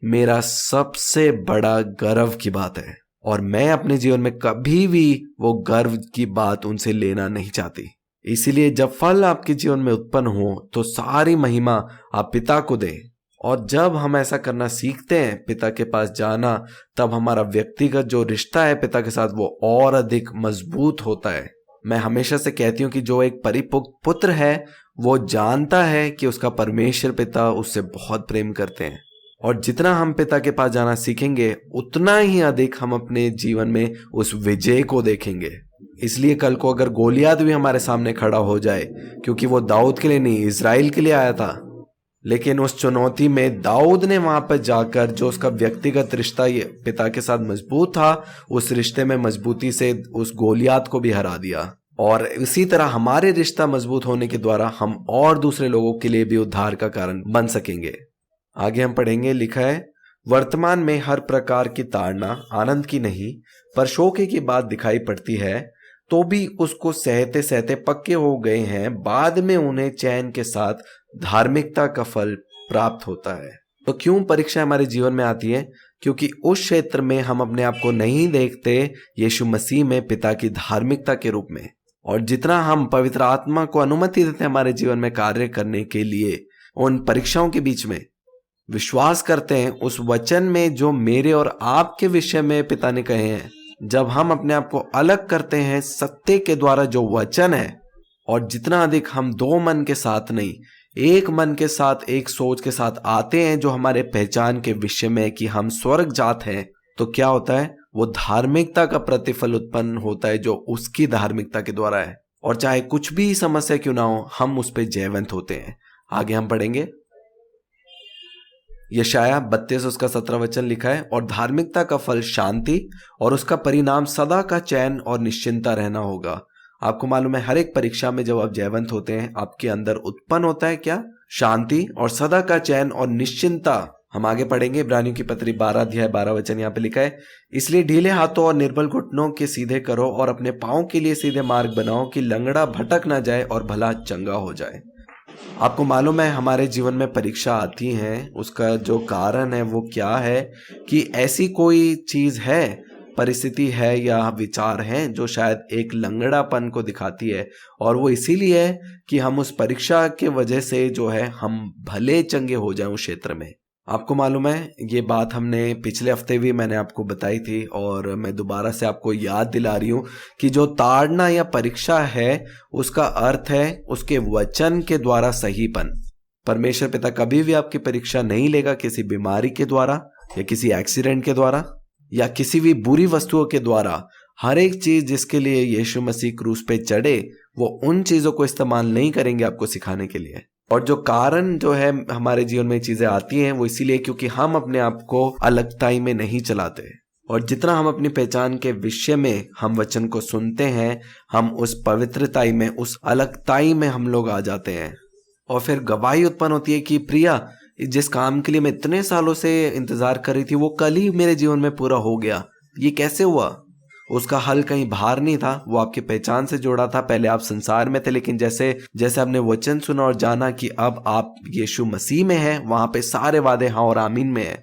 मेरा सबसे बड़ा गर्व की बात है और मैं अपने जीवन में कभी भी वो गर्व की बात उनसे लेना नहीं चाहती। इसीलिए जब फल आपके जीवन में उत्पन्न हो तो सारी महिमा आप पिता को दें और जब हम ऐसा करना सीखते हैं, पिता के पास जाना, तब हमारा व्यक्तिगत जो रिश्ता है पिता के साथ वो और अधिक मजबूत होता है। मैं हमेशा से कहती हूँ कि जो एक परिपक्व पुत्र है वो जानता है कि उसका परमेश्वर पिता उससे बहुत प्रेम करते हैं और जितना हम पिता के पास जाना सीखेंगे उतना ही अधिक हम अपने जीवन में उस विजय को देखेंगे। इसलिए कल को अगर गोलियात भी हमारे सामने खड़ा हो जाए, क्योंकि वो दाऊद के लिए नहीं इजराइल के लिए आया था, लेकिन उस चुनौती में दाऊद ने वहां पर जाकर जो उसका व्यक्तिगत रिश्ता ये पिता के साथ मजबूत था, उस रिश्ते में मजबूती से उस गोलियात को भी हरा दिया। और इसी तरह हमारे रिश्ता मजबूत होने के द्वारा हम और दूसरे लोगों के लिए भी उद्धार का कारण बन सकेंगे। आगे हम पढ़ेंगे, लिखा है, वर्तमान में हर प्रकार की ताड़ना आनंद की नहीं पर शोक की बात दिखाई पड़ती है, तो भी उसको सहते सहते पक्के हो गए हैं, बाद में उन्हें चैन के साथ धार्मिकता का फल प्राप्त होता है। तो क्यों परीक्षा हमारे जीवन में आती है? क्योंकि उस क्षेत्र में हम अपने आप को नहीं देखते यीशु मसीह में पिता की धार्मिकता के रूप में, और जितना हम पवित्र आत्मा को अनुमति देते हैं हमारे जीवन में कार्य करने के लिए, उन परीक्षाओं के बीच में विश्वास करते हैं उस वचन में जो मेरे और आपके विषय में पिता ने कहे हैं। जब हम अपने आप को अलग करते हैं सत्य के द्वारा जो वचन है, और जितना अधिक हम दो मन के साथ नहीं एक मन के साथ एक सोच के साथ आते हैं जो हमारे पहचान के विषय में कि हम स्वर्ग जात हैं, तो क्या होता है? वो धार्मिकता का प्रतिफल उत्पन्न होता है जो उसकी धार्मिकता के द्वारा है, और चाहे कुछ भी समस्या क्यों ना हो हम उस पर जयवंत होते हैं। आगे हम पढ़ेंगे, यशाया 32 उसका 17 वचन लिखा है, और धार्मिकता का फल शांति और उसका परिणाम सदा का चैन और निश्चिंता रहना होगा। आपको मालूम है हर एक परीक्षा में जब आप जयवंत होते हैं आपके अंदर उत्पन्न होता है क्या? शांति और सदा का चैन और निश्चिंता। हम आगे पढ़ेंगे, इब्रानियों की पत्री 12 अध्याय 12 वचन यहाँ पे लिखा है, इसलिए ढीले हाथों और निर्बल घुटनों के सीधे करो और अपने पांव के लिए सीधे मार्ग बनाओ कि लंगड़ा भटक ना जाए और भला चंगा हो जाए। आपको मालूम है हमारे जीवन में परीक्षा आती है, उसका जो कारण है वो क्या है कि ऐसी कोई चीज है, परिस्थिति है या विचार है जो शायद एक लंगड़ापन को दिखाती है, और वो इसीलिए है कि हम उस परीक्षा के वजह से जो है हम भले चंगे हो जाएं उस क्षेत्र में। आपको मालूम है ये बात हमने पिछले हफ्ते भी मैंने आपको बताई थी और मैं दोबारा से आपको याद दिला रही हूँ कि जो ताड़ना या परीक्षा है उसका अर्थ है उसके वचन के द्वारा सहीपन। परमेश्वर पिता कभी भी आपकी परीक्षा नहीं लेगा किसी बीमारी के द्वारा या किसी एक्सीडेंट के द्वारा या किसी भी बुरी वस्तुओं के द्वारा। हर एक चीज जिसके लिए यीशु मसीह क्रूस पे चढ़े वो उन चीजों को इस्तेमाल नहीं करेंगे आपको सिखाने के लिए। और जो कारण जो है हमारे जीवन में चीजें आती हैं वो इसीलिए क्योंकि हम अपने आप को अलगताई में नहीं चलाते, और जितना हम अपनी पहचान के विषय में हम वचन को सुनते हैं हम उस पवित्रताई में, उस अलगताई में हम लोग आ जाते हैं। और फिर गवाही उत्पन्न होती है कि प्रिया जिस काम के लिए मैं इतने सालों से इंतजार कर रही थी वो कल ही मेरे जीवन में पूरा हो गया। ये कैसे हुआ? उसका हल कहीं बाहर नहीं था, वो आपकी पहचान से जुड़ा था। पहले आप संसार में थे, लेकिन जैसे जैसे आपने वचन सुना और जाना कि अब आप यीशु मसीह में हैं, वहां पे सारे वादे हाँ और आमीन में है।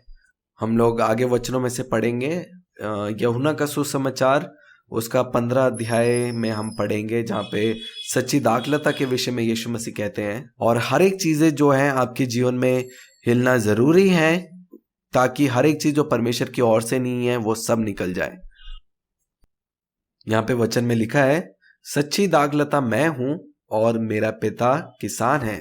हम लोग आगे वचनों में से पढ़ेंगे, यूहन्ना का सुसमाचार उसका 15 अध्याय में हम पढ़ेंगे जहाँ पे सच्ची दाखलता के विषय में यीशु मसीह कहते हैं, और हर एक चीजें जो है आपके जीवन में हिलना जरूरी है ताकि हर एक चीज जो परमेश्वर की ओर से नहीं है वो सब निकल जाए। यहाँ पे वचन में लिखा है, सच्ची दाखलता मैं हूं और मेरा पिता किसान है।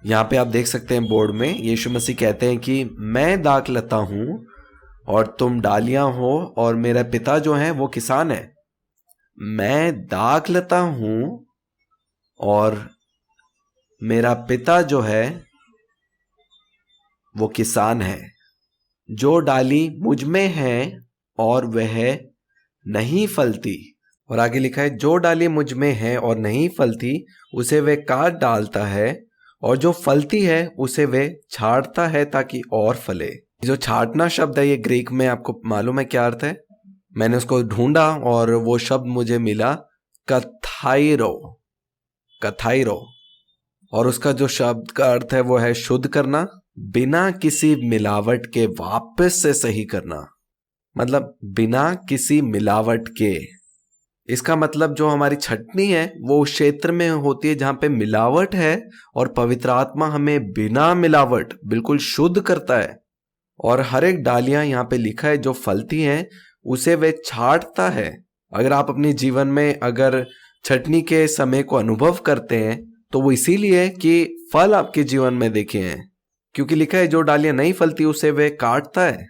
यहाँ पे आप देख सकते हैं बोर्ड में यीशु मसीह कहते हैं कि मैं दाखलता हूं और तुम डालियां हो और मेरा पिता जो है वो किसान है। मैं दाखलता हूं और मेरा पिता जो है वो किसान है। जो डाली मुझ में है और वह नहीं फलती, और आगे लिखा है, जो डाली मुझ में है और नहीं फलती उसे वह काट डालता है, और जो फलती है उसे वह छाड़ता है ताकि और फले। जो छाटना शब्द है ये ग्रीक में आपको मालूम है क्या अर्थ है? मैंने उसको ढूंढा और वो शब्द मुझे मिला कथाइरो। कथाइरो, और उसका जो शब्द का अर्थ है वो है शुद्ध करना, बिना किसी मिलावट के वापस से सही करना। मतलब बिना किसी मिलावट के। इसका मतलब जो हमारी छटनी है वो उस क्षेत्र में होती है जहां पे मिलावट है, और पवित्र आत्मा हमें बिना मिलावट बिल्कुल शुद्ध करता है। और हर एक डालियां यहाँ पे लिखा है जो फलती हैं उसे वे छांटता है। अगर आप अपने जीवन में अगर छटनी के समय को अनुभव करते हैं तो वो इसीलिए कि फल आपके जीवन में देखे हैं, क्योंकि लिखा है जो डालियां नहीं फलती उसे वे काटता है।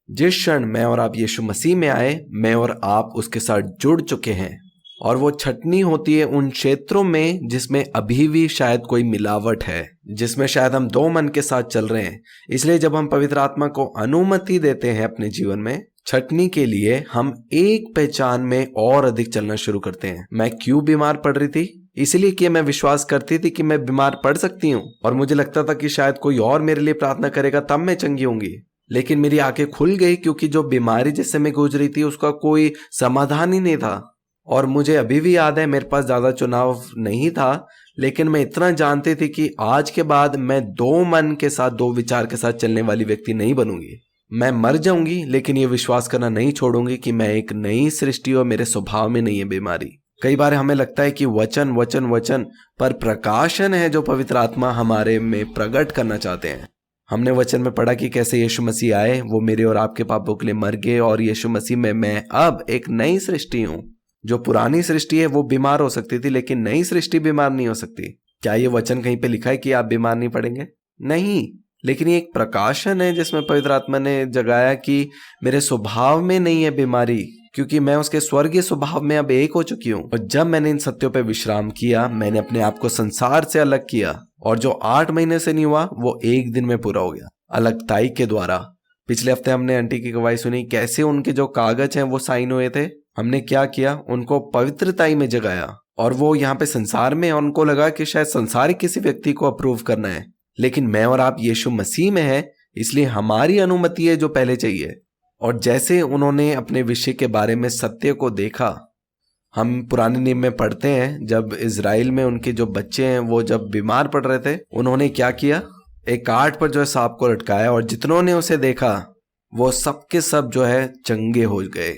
जिस क्षण मैं और आप यीशु मसीह में आए, मैं और आप उसके साथ जुड़ चुके हैं, और वो छटनी होती है उन क्षेत्रों में जिसमें अभी भी शायद कोई मिलावट है, जिसमें शायद हम दो मन के साथ चल रहे हैं। इसलिए जब हम पवित्र आत्मा को अनुमति देते हैं अपने जीवन में छटनी के लिए, हम एक पहचान में और अधिक चलना शुरू करते हैं। मैं क्यों बीमार पड़ रही थी? इसलिए कि मैं विश्वास करती थी कि मैं बीमार पड़ सकती हूँ, और मुझे लगता था कि शायद कोई और मेरे लिए प्रार्थना करेगा तब मैं चंगी होंगी। लेकिन मेरी आंखें खुल गई, क्योंकि जो बीमारी जिससे मैं गुजरी थी उसका कोई समाधान ही नहीं था। और मुझे अभी भी याद है, मेरे पास ज्यादा चुनाव नहीं था, लेकिन मैं इतना जानती थी कि आज के बाद मैं दो मन के साथ, दो विचार के साथ चलने वाली व्यक्ति नहीं बनूंगी। मैं मर जाऊंगी लेकिन ये विश्वास करना नहीं छोड़ूंगी कि मैं एक नई सृष्टि और मेरे स्वभाव में नहीं है बीमारी। कई बार हमें लगता है कि वचन वचन वचन, पर प्रकाशन है जो पवित्र आत्मा हमारे में प्रकट करना चाहते हैं। हमने वचन में पढ़ा कि कैसे यीशु मसीह आए, वो मेरे और आपके पापों के लिए मर गए, और यीशु मसीह में मैं अब एक नई सृष्टि हूं। जो पुरानी सृष्टि है वो बीमार हो सकती थी, लेकिन नई सृष्टि बीमार नहीं हो सकती। क्या ये वचन कहीं पे लिखा है कि आप बीमार नहीं पड़ेंगे? नहीं, लेकिन ये एक प्रकाशन है जिसमें पवित्र आत्मा ने जगाया कि मेरे स्वभाव में नहीं है बीमारी, क्योंकि मैं उसके स्वर्गीय स्वभाव में अब एक हो चुकी हूँ। और जब मैंने इन सत्यों पर विश्राम किया, मैंने अपने आप को संसार से अलग किया, और जो 8 महीने से नहीं हुआ वो 1 दिन में पूरा हो गया, अलगताई के द्वारा। पिछले हफ्ते हमने आंटी की गवाही सुनी, कैसे उनके जो कागज हैं वो साइन हुए थे। हमने क्या किया, उनको पवित्रताई में जगाया, और वो यहाँ पे संसार में, और उनको लगा कि शायद संसारिक किसी व्यक्ति को अप्रूव करना है, लेकिन मैं और आप यीशु मसीह में है, इसलिए हमारी अनुमति है जो पहले चाहिए। और जैसे उन्होंने अपने विषय के बारे में सत्य को देखा, हम पुराने नियम में पढ़ते हैं जब इजराइल में उनके जो बच्चे हैं वो जब बीमार पड़ रहे थे, उन्होंने क्या किया, एक काठ पर जो है सांप को लटकाया, और जितनों ने उसे देखा वो सब के सब जो है चंगे हो गए।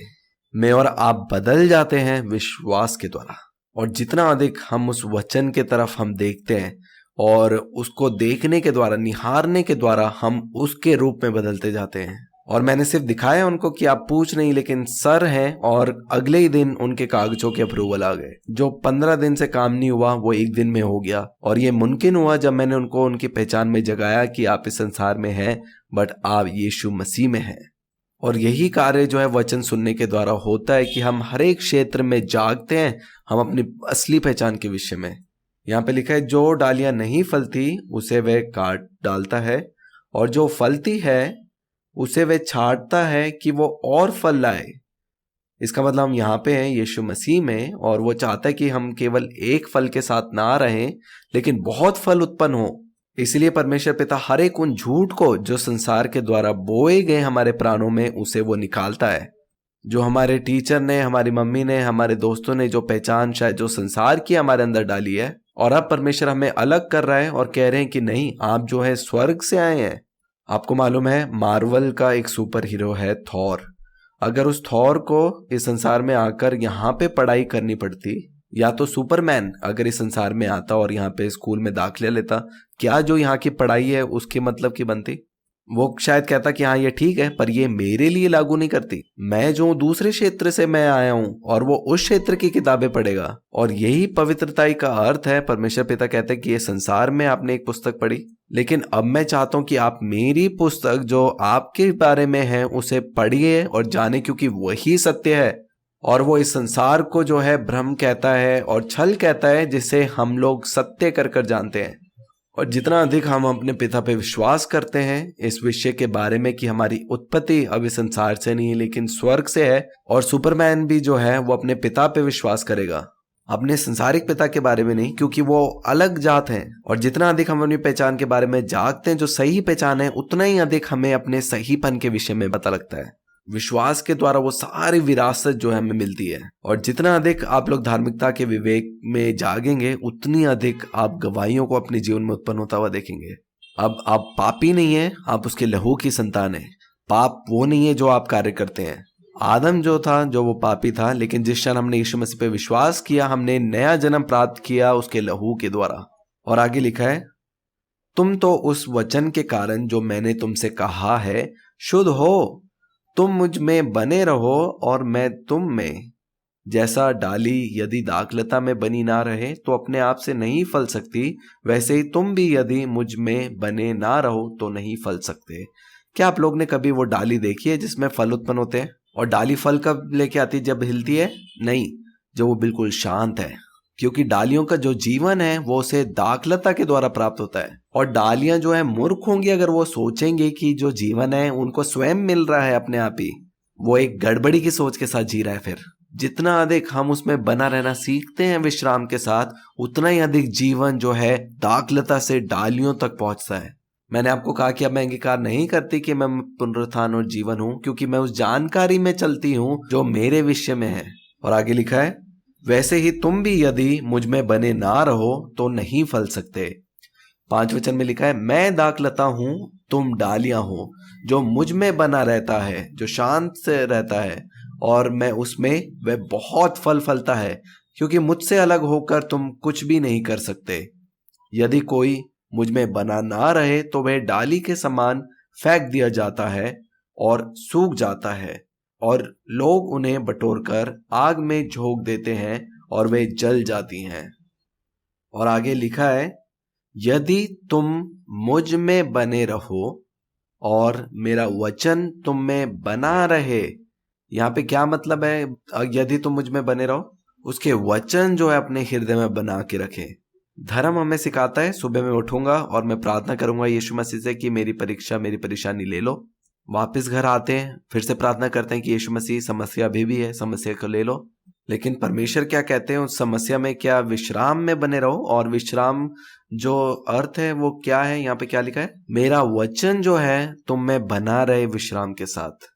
मैं और आप बदल जाते हैं विश्वास के द्वारा, और जितना अधिक हम उस वचन के तरफ हम देखते हैं और उसको देखने के द्वारा, निहारने के द्वारा हम उसके रूप में बदलते जाते हैं। और मैंने सिर्फ दिखाया उनको कि आप पूछ नहीं लेकिन सर हैं, और अगले ही दिन उनके कागजों के अप्रूवल आ गए। जो 15 दिन से काम नहीं हुआ वो 1 दिन में हो गया, और ये मुमकिन हुआ जब मैंने उनको उनकी पहचान में जगाया कि आप इस संसार में हैं बट आप यीशु मसीह में हैं। और यही कार्य जो है वचन सुनने के द्वारा होता है कि हम हर एक क्षेत्र में जागते हैं, हम अपनी असली पहचान के विषय में। यहाँ पे लिखा है जो डालियां नहीं फलती उसे वह काट डालता है, और जो फलती है उसे वह छांटता है कि वो और फल लाए। इसका मतलब हम यहाँ पे हैं यीशु मसीह में, और वो चाहता है कि हम केवल एक फल के साथ ना रहें लेकिन बहुत फल उत्पन्न हो। इसलिए परमेश्वर पिता हर एक उन झूठ को जो संसार के द्वारा बोए गए हमारे प्राणों में, उसे वो निकालता है। जो हमारे टीचर ने, हमारी मम्मी ने, हमारे दोस्तों ने जो पहचान शायद जो संसार की हमारे अंदर डाली है, और अब परमेश्वर हमें अलग कर रहा है और कह रहे हैं कि नहीं, आप जो है स्वर्ग से आए हैं। आपको मालूम है मार्वल का एक सुपर हीरो है थॉर। अगर उस थॉर को इस संसार में आकर यहाँ पे पढ़ाई करनी पड़ती, या तो सुपरमैन अगर इस संसार में आता और यहाँ पे स्कूल में दाखिला लेता, क्या जो यहाँ की पढ़ाई है उसके मतलब की बनती? वो शायद कहता कि हाँ ये ठीक है, पर ये मेरे लिए लागू नहीं करती। मैं जो दूसरे क्षेत्र से मैं आया हूँ, और वो उस क्षेत्र की किताबें पढ़ेगा। और यही पवित्रताई का अर्थ है। परमेश्वर पिता कहते हैं कि ये संसार में आपने एक पुस्तक पढ़ी, लेकिन अब मैं चाहता हूं कि आप मेरी पुस्तक जो आपके बारे में है उसे पढ़िए और जाने, क्योंकि वही सत्य है। और वो इस संसार को जो है भ्रम कहता है और छल कहता है, जिसे हम लोग सत्य कर कर जानते हैं। और जितना अधिक हम अपने पिता पे विश्वास करते हैं इस विषय के बारे में कि हमारी उत्पत्ति अब इस संसार से नहीं लेकिन स्वर्ग से है, और सुपरमैन भी जो है वो अपने पिता पे विश्वास करेगा, अपने संसारिक पिता के बारे में नहीं, क्योंकि वो अलग जात हैं। और जितना अधिक हम अपनी पहचान के बारे में जागते हैं, जो सही पहचान है, उतना ही अधिक हमें अपने सहीपन के विषय में पता लगता है। विश्वास के द्वारा वो सारी विरासत जो है हमें मिलती है। और जितना अधिक आप लोग धार्मिकता के विवेक में जागेंगे, उतनी अधिक आप गवाहियों को अपने जीवन में उत्पन्न होता हुआ देखेंगे। अब आप पापी नहीं है, आप उसके लहू की संतान है। पाप वो नहीं है जो आप कार्य करते हैं। आदम जो था, जो वो पापी था, लेकिन जिस क्षण हमने यीशु मसीह पे विश्वास किया, हमने नया जन्म प्राप्त किया उसके लहू के द्वारा। और आगे लिखा है, तुम तो उस वचन के कारण जो मैंने तुमसे कहा है शुद्ध हो। तुम मुझ में बने रहो और मैं तुम में। जैसा डाली यदि दाखलता में बनी ना रहे तो अपने आप से नहीं फल सकती, वैसे ही तुम भी यदि मुझ में बने ना रहो तो नहीं फल सकते। क्या आप लोग ने कभी वो डाली देखी है जिसमें फल उत्पन्न होते हैं? और डाली फल कब लेके आती है? जब हिलती है? नहीं, जो वो बिल्कुल शांत है, क्योंकि डालियों का जो जीवन है वो उसे दाखलता के द्वारा प्राप्त होता है। और डालियां जो है मूर्ख होंगी अगर वो सोचेंगे कि जो जीवन है उनको स्वयं मिल रहा है अपने आप ही। वो एक गड़बड़ी की सोच के साथ जी रहा है। फिर जितना अधिक हम उसमें बना रहना सीखते हैं विश्राम के साथ, उतना ही अधिक जीवन जो है दाखलता से डालियों तक पहुंचता है। मैंने आपको कहा कि अब मैं अंगीकार नहीं करती कि मैं पुनरुत्थान और जीवन हूं, क्योंकि मैं उस जानकारी में चलती हूं जो मेरे विषय में है। और आगे लिखा है, वैसे ही तुम भी यदि मुझ में बने ना रहो तो नहीं फल सकते। 5 वचन में लिखा है, मैं दाखलता हूं, तुम डालियां हो। जो मुझ में बना रहता है, जो शांत से रहता है और मैं उसमें, वह बहुत फल फलता है, क्योंकि मुझसे अलग होकर तुम कुछ भी नहीं कर सकते। यदि कोई मुझ में बना ना रहे तो वह डाली के समान फेंक दिया जाता है और सूख जाता है, और लोग उन्हें बटोरकर आग में झोंक देते हैं और वे जल जाती हैं। और आगे लिखा है, यदि तुम मुझ में बने रहो और मेरा वचन तुम में बना रहे। यहाँ पे क्या मतलब है? यदि तुम मुझ में बने रहो, उसके वचन जो है अपने हृदय में बना के रखे। धर्म हमें सिखाता है, सुबह में उठूंगा और मैं प्रार्थना करूंगा यीशु मसीह से कि मेरी परीक्षा, मेरी परेशानी ले लो। वापस घर आते हैं, फिर से प्रार्थना करते हैं कि यीशु मसीह, समस्या अभी भी है, समस्या को ले लो। लेकिन परमेश्वर क्या कहते हैं उस समस्या में? क्या विश्राम में बने रहो। और विश्राम जो अर्थ है वो क्या है? यहाँ पे क्या लिखा है? मेरा वचन जो है तुम में बना रहे विश्राम के साथ।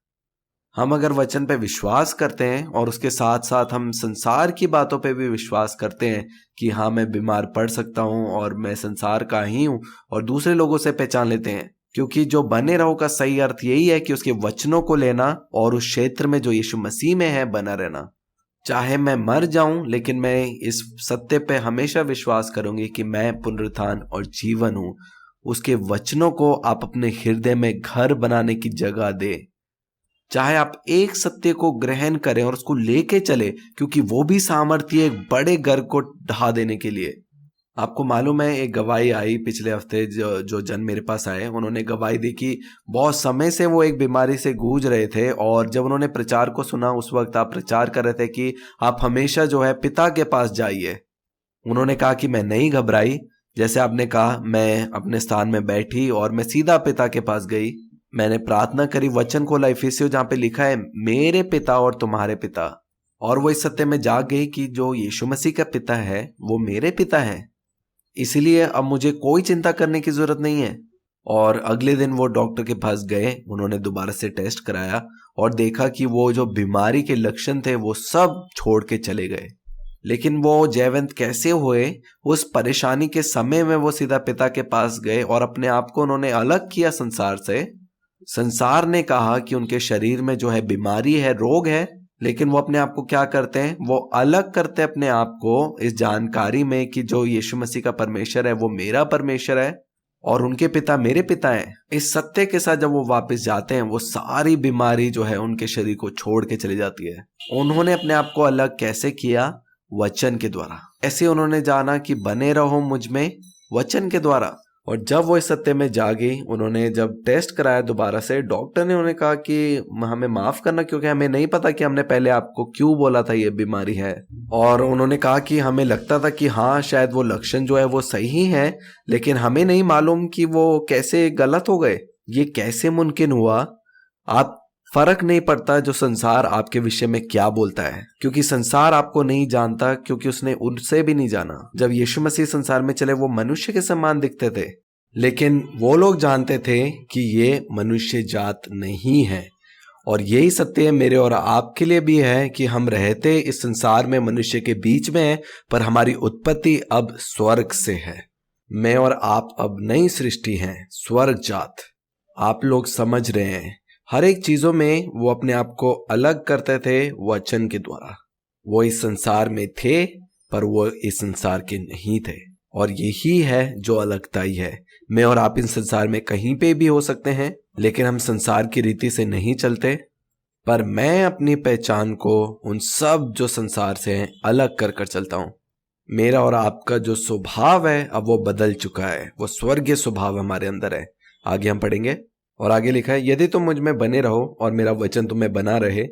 हम अगर वचन पे विश्वास करते हैं और उसके साथ साथ हम संसार की बातों पे भी विश्वास करते हैं कि हाँ, मैं बीमार पड़ सकता हूँ और मैं संसार का ही हूँ, और दूसरे लोगों से पहचान लेते हैं, क्योंकि जो बने रहो का सही अर्थ यही है कि उसके वचनों को लेना और उस क्षेत्र में जो यीशु मसीह में है बना रहना। चाहे मैं मर जाऊं, लेकिन मैं इस सत्य पे हमेशा विश्वास करूंगी कि मैं पुनरुत्थान और जीवन हूं। उसके वचनों को आप अपने हृदय में घर बनाने की जगह दे। चाहे आप एक सत्य को ग्रहण करें और उसको लेके चले, क्योंकि वो भी सामर्थ्य एक बड़े घर को ढा देने के लिए। आपको मालूम है, एक गवाही आई पिछले हफ्ते, जो जन मेरे पास आए, उन्होंने गवाही दी कि बहुत समय से वो एक बीमारी से गूंज रहे थे, और जब उन्होंने प्रचार को सुना, उस वक्त आप प्रचार कर रहे थे कि आप हमेशा जो है पिता के पास जाइए। उन्होंने कहा कि मैं नहीं घबराई, जैसे आपने कहा मैं अपने स्थान में बैठी और मैं सीधा पिता के पास गई। मैंने प्रार्थना करी, वचन खोला इफिसियों, जहाँ पे लिखा है मेरे पिता और तुम्हारे पिता, और वो इस सत्य में जाग गई कि जो यीशु मसीह का पिता है वो मेरे पिता है। इसलिए अब मुझे कोई चिंता करने की जरूरत नहीं है। और अगले दिन वो डॉक्टर के पास गए, उन्होंने दोबारा से टेस्ट कराया और देखा कि वो जो बीमारी के लक्षण थे वो सब छोड़ के चले गए। लेकिन वो जयवंत कैसे हुए? उस परेशानी के समय में वो सीधा पिता के पास गए और अपने आप को उन्होंने अलग किया संसार से। संसार ने कहा कि उनके शरीर में जो है बीमारी है, रोग है, लेकिन वो अपने आप को क्या करते हैं? वो अलग करते हैं अपने आप को इस जानकारी में कि जो यीशु मसीह का परमेश्वर है वो मेरा परमेश्वर है और उनके पिता मेरे पिता हैं। इस सत्य के साथ जब वो वापस जाते हैं, वो सारी बीमारी जो है उनके शरीर को छोड़ के चली जाती है। उन्होंने अपने आप को अलग कैसे किया? वचन के द्वारा। ऐसे उन्होंने जाना कि बने रहो मुझ में वचन के द्वारा। और जब वो इस सत्य में जागी, उन्होंने जब टेस्ट कराया दोबारा से, डॉक्टर ने उन्हें कहा कि हमें माफ करना, क्योंकि हमें नहीं पता कि हमने पहले आपको क्यों बोला था ये बीमारी है। और उन्होंने कहा कि हमें लगता था कि हाँ, शायद वो लक्षण जो है वो सही है, लेकिन हमें नहीं मालूम कि वो कैसे गलत हो गए। ये कैसे मुमकिन हुआ? आप फर्क नहीं पड़ता जो संसार आपके विषय में क्या बोलता है, क्योंकि संसार आपको नहीं जानता, क्योंकि उसने उनसे भी नहीं जाना। जब यीशु मसीह संसार में चले वो मनुष्य के समान दिखते थे, लेकिन वो लोग जानते थे कि ये मनुष्य जात नहीं है। और यही सत्य मेरे और आपके लिए भी है कि हम रहते इस संसार में मनुष्य के बीच में हैं, पर हमारी उत्पत्ति अब स्वर्ग से है। मैं और आप अब नई सृष्टि हैं, स्वर्ग जात। आप लोग समझ रहे हैं, हर एक चीजों में वो अपने आप को अलग करते थे वचन के द्वारा। वो इस संसार में थे, पर वो इस संसार के नहीं थे। और यही है जो अलगताई है। मैं और आप इस संसार में कहीं पे भी हो सकते हैं, लेकिन हम संसार की रीति से नहीं चलते। पर मैं अपनी पहचान को उन सब जो संसार से हैं अलग कर कर चलता हूं। मेरा और आपका जो स्वभाव है अब वो बदल चुका है, वो स्वर्गीय स्वभाव हमारे अंदर है। आगे हम पढ़ेंगे और आगे लिखा है, यदि तुम मुझ में बने रहो और मेरा वचन तुम्हें बना रहे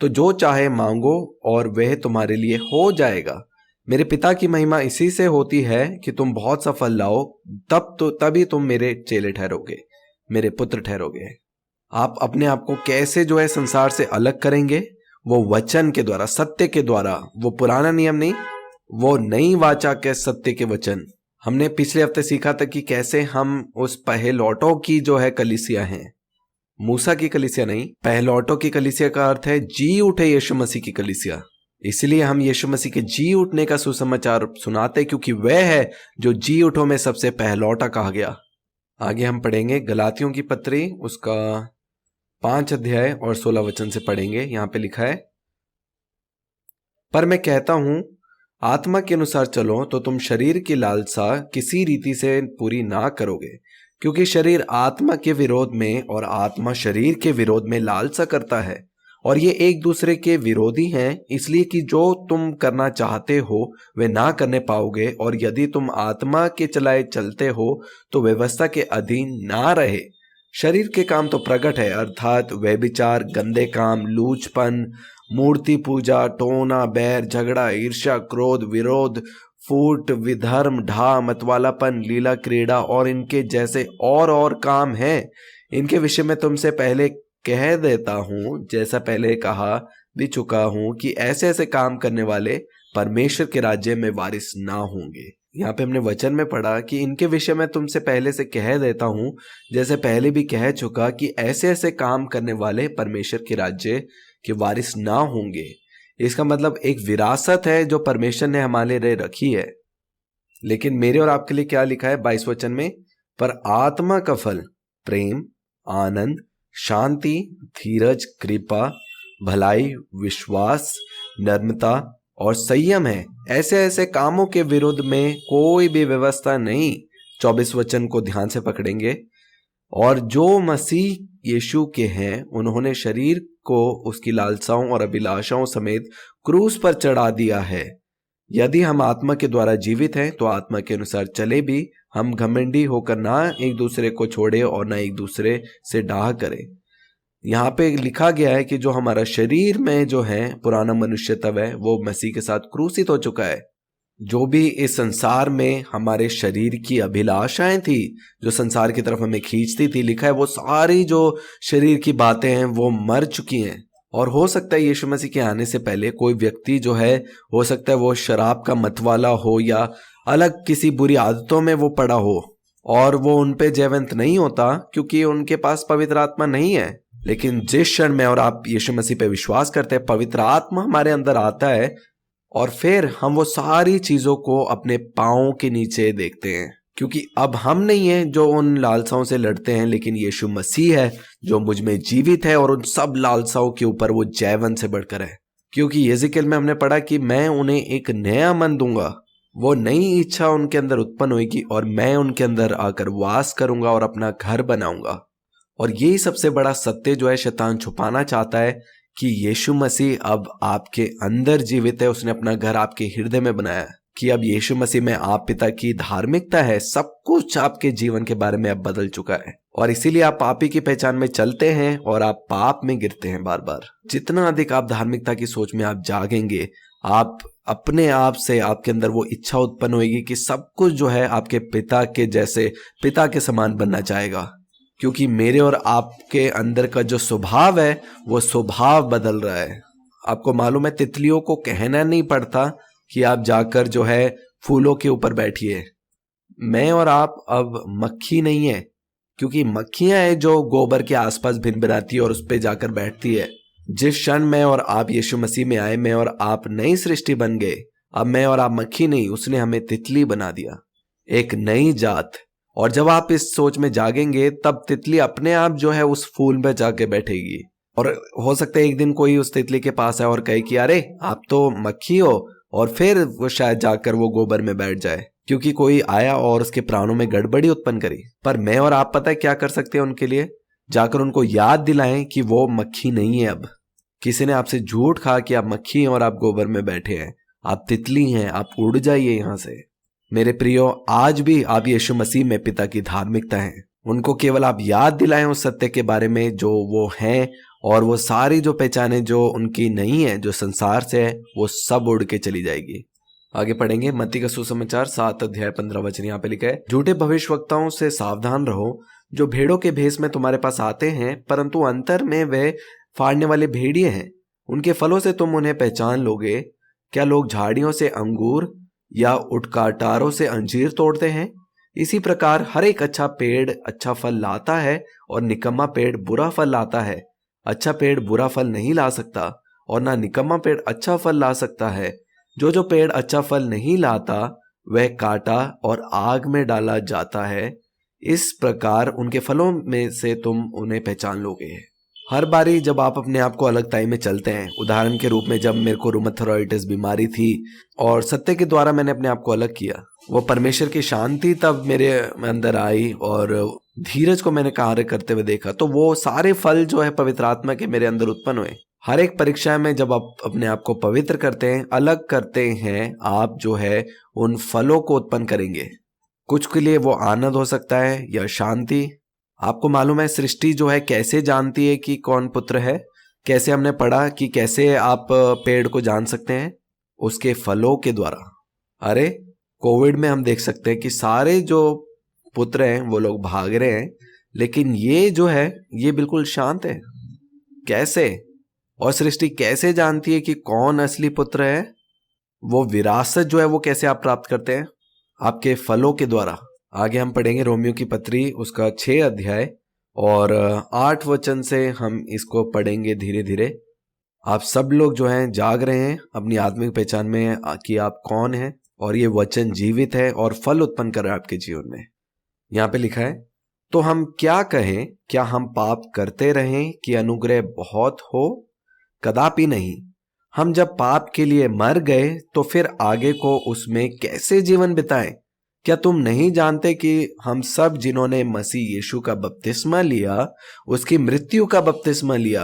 तो जो चाहे मांगो और वह तुम्हारे लिए हो जाएगा। मेरे पिता की महिमा इसी से होती है कि तुम बहुत सा फल लाओ, तभी तुम मेरे चेले ठहरोगे, मेरे पुत्र ठहरोगे। आप अपने आप को कैसे जो है संसार से अलग करेंगे? वो वचन के द्वारा, सत्य के द्वारा। वो पुराना नियम नहीं, वो नई वाचा के सत्य के वचन। हमने पिछले हफ्ते सीखा था कि कैसे हम उस पहलौटों की जो है कलीसिया हैं, मूसा की कलीसिया नहीं, पहलौटों की कलीसिया का अर्थ है जी उठे यीशु मसीह की कलीसिया। इसलिए हम यीशु मसीह के जी उठने का सुसमाचार सुनाते, क्योंकि वह है जो जी उठों में सबसे पहलौटा कहा गया। आगे हम पढ़ेंगे गलातियों की पत्री, उसका 5 अध्याय और 16 वचन से पढ़ेंगे। यहां पे लिखा है, पर मैं कहता हूं आत्मा के अनुसार चलो तो तुम शरीर की लालसा किसी रीति से पूरी ना करोगे, क्योंकि शरीर आत्मा के विरोध में और आत्मा शरीर के विरोध में लालसा करता है, और ये एक दूसरे के विरोधी हैं, इसलिए कि जो तुम करना चाहते हो वे ना करने पाओगे। और यदि तुम आत्मा के चलाए चलते हो तो व्यवस्था के अधीन ना रहे। शरीर के काम तो प्रकट है, अर्थात व्यभिचार, गंदे काम, लूचपन, मूर्ति पूजा, टोना, बैर, झगड़ा, ईर्ष्या, क्रोध, विरोध, फूट, विधर्म, ढा, मतवालापन, लीला क्रीड़ा और इनके जैसे और काम हैं। इनके विषय में तुमसे पहले कह देता हूं, जैसा पहले कहा भी चुका हूं, कि ऐसे ऐसे काम करने वाले परमेश्वर के राज्य में वारिस ना होंगे। यहाँ पे हमने वचन में पढ़ा कि इनके विषय में तुमसे पहले से कह देता हूं, जैसे पहले भी कह चुका, कि ऐसे ऐसे काम करने वाले परमेश्वर के राज्य के वारिस ना होंगे। इसका मतलब एक विरासत है जो परमेश्वर ने हमारे लिए रखी है। लेकिन मेरे और आपके लिए क्या लिखा है 22 वचन में, पर आत्मा का फल प्रेम, आनंद, शांति, धीरज, कृपा, भलाई, विश्वास, नम्रता और संयम है। ऐसे ऐसे कामों के विरुद्ध में कोई भी व्यवस्था नहीं। 24 वचन को ध्यान से पकड़ेंगे, और जो मसीह यीशु के हैं उन्होंने शरीर को उसकी लालसाओं और अभिलाषाओं समेत क्रूस पर चढ़ा दिया है। यदि हम आत्मा के द्वारा जीवित हैं तो आत्मा के अनुसार चले भी। हम घमंडी होकर ना एक दूसरे को छोड़े और ना एक दूसरे से डाह करें। यहाँ पे लिखा गया है कि जो हमारा शरीर में जो है पुराना मनुष्य तब है वो मसीह के साथ क्रूसित हो चुका है। जो भी इस संसार में हमारे शरीर की अभिलाषाएं थी, जो संसार की तरफ हमें खींचती थी, लिखा है वो सारी जो शरीर की बातें हैं वो मर चुकी हैं। और हो सकता है यीशु मसीह के आने से पहले कोई व्यक्ति जो है, हो सकता है वो शराब का मतवाला हो या अलग किसी बुरी आदतों में वो पड़ा हो, और वो उन पे जयवंत नहीं होता क्योंकि उनके पास पवित्र आत्मा नहीं है। लेकिन जिस क्षण में और आप यीशु मसीह पे विश्वास करते हैं, पवित्र आत्मा हमारे अंदर आता है और फिर हम वो सारी चीजों को अपने पांवों के नीचे देखते हैं, क्योंकि अब हम नहीं हैं जो उन लालसाओं से लड़ते हैं, लेकिन यीशु मसीह है जो मुझ में जीवित है और उन सब लालसाओं के ऊपर वो जयवंत से बढ़कर है। क्योंकि यहेजकेल में हमने पढ़ा कि मैं उन्हें एक नया मन दूंगा, वो नई इच्छा उनके अंदर उत्पन्न होगी और मैं उनके अंदर आकर वास करूंगा और अपना घर बनाऊंगा। और यही सबसे बड़ा सत्य जो है शैतान छुपाना चाहता है कि यीशु मसीह अब आपके अंदर जीवित है, उसने अपना घर आपके हृदय में बनाया है, कि अब यीशु मसीह में आप पिता की धार्मिकता है, सब कुछ आपके जीवन के बारे में अब बदल चुका है। और इसीलिए आप पापी की पहचान में चलते हैं और आप पाप में गिरते हैं बार बार। जितना अधिक आप धार्मिकता की सोच में आप जागेंगे, आप अपने आप से आपके अंदर वो इच्छा उत्पन्न होगी कि सब कुछ जो है आपके पिता के जैसे, पिता के समान बनना चाहेगा। क्योंकि मेरे और आपके अंदर का जो स्वभाव है वो स्वभाव बदल रहा है। आपको मालूम है, तितलियों को कहना नहीं पड़ता कि आप जाकर जो है फूलों के ऊपर बैठिए। मैं और आप अब मक्खी नहीं है, क्योंकि मक्खियां हैं जो गोबर के आसपास भिनभिनाती है और उस पे जाकर बैठती है। जिस क्षण मैं और आप यीशु मसीह में आए, मैं और आप नई सृष्टि बन गए। अब मैं और आप मक्खी नहीं, उसने हमें तितली बना दिया, एक नई जात। और जब आप इस सोच में जागेंगे तब तितली अपने आप जो है उस फूल पे जाके बैठेगी। और हो सकता है एक दिन कोई उस तितली के पास आए और कहे कि अरे आप तो मक्खी हो, और फिर वो शायद जाकर वो गोबर में बैठ जाए, क्योंकि कोई आया और उसके प्राणों में गड़बड़ी उत्पन्न करी। पर मैं और आप पता है क्या कर सकते हैं उनके लिए? जाकर उनको याद दिलाएं कि वो मक्खी नहीं है। अब किसी ने आपसे झूठ कहा कि आप मक्खी हैं और आप गोबर में बैठे हैं, आप तितली हैं, आप उड़ जाइए यहां से। मेरे प्रियो, आज भी आप यीशु मसीह में पिता की धार्मिकता हैं। उनको केवल आप याद दिलाएं उस सत्य के बारे में जो वो हैं, और वो सारी जो पहचाने जो उनकी नहीं है, जो संसार से है, वो सब उड़ के चली जाएगी। आगे पढ़ेंगे मत्ती का सुसमाचार 7 अध्याय 15 वचन। यहाँ पे लिखा है, झूठे भविष्यवक्ताओं से सावधान रहो, जो भेड़ों के भेष में तुम्हारे पास आते हैं, परंतु अंतर में वे फाड़ने वाले भेड़िए हैं। उनके फलों से तुम उन्हें पहचान लोगे। क्या लोग झाड़ियों से अंगूर या उटकाटारों से अंजीर तोड़ते हैं? इसी प्रकार हर एक अच्छा पेड़ अच्छा फल लाता है और निकम्मा पेड़ बुरा फल लाता है। अच्छा पेड़ बुरा फल नहीं ला सकता, और ना निकम्मा पेड़ अच्छा फल ला सकता है। जो पेड़ अच्छा फल नहीं लाता वह काटा और आग में डाला जाता है। इस प्रकार उनके फलों में से तुम उन्हें पहचान लोगे। हर बारी जब आप अपने आप को अलगताई में चलते हैं, उदाहरण के रूप में जब मेरे को रूमेटॉइडिस बीमारी थी और सत्य के द्वारा मैंने अपने आप को अलग किया, वो परमेश्वर की शांति तब मेरे अंदर आई और धीरज को मैंने कार्य करते हुए देखा, तो वो सारे फल जो है पवित्र आत्मा के मेरे अंदर उत्पन्न हुए। हर एक परीक्षा में जब आप अपने आप को पवित्र करते हैं, अलग करते हैं, आप जो है उन फलों को उत्पन्न करेंगे। कुछ के लिए वो आनंद हो सकता है या शांति। आपको मालूम है सृष्टि जो है कैसे जानती है कि कौन पुत्र है? कैसे हमने पढ़ा कि कैसे आप पेड़ को जान सकते हैं? उसके फलों के द्वारा। अरे कोविड में हम देख सकते हैं कि सारे जो पुत्र हैं वो लोग भाग रहे हैं, लेकिन ये जो है ये बिल्कुल शांत है। कैसे? और सृष्टि कैसे जानती है कि कौन असली पुत्र है? वो विरासत जो है वो कैसे आप प्राप्त करते हैं? आपके फलों के द्वारा। आगे हम पढ़ेंगे रोमियो की पत्री उसका 6 अध्याय और 8 वचन से हम इसको पढ़ेंगे धीरे धीरे। आप सब लोग जो हैं जाग रहे हैं अपनी आत्मिक पहचान में कि आप कौन हैं, और ये वचन जीवित है और फल उत्पन्न कर रहा है आपके जीवन में। यहाँ पे लिखा है, तो हम क्या कहें? क्या हम पाप करते रहें कि अनुग्रह बहुत हो? कदापि नहीं। हम जब पाप के लिए मर गए तो फिर आगे को उसमें कैसे जीवन बिताएं? क्या तुम नहीं जानते कि हम सब जिन्होंने मसीह यीशु का बपतिस्मा लिया उसकी मृत्यु का बपतिस्मा लिया,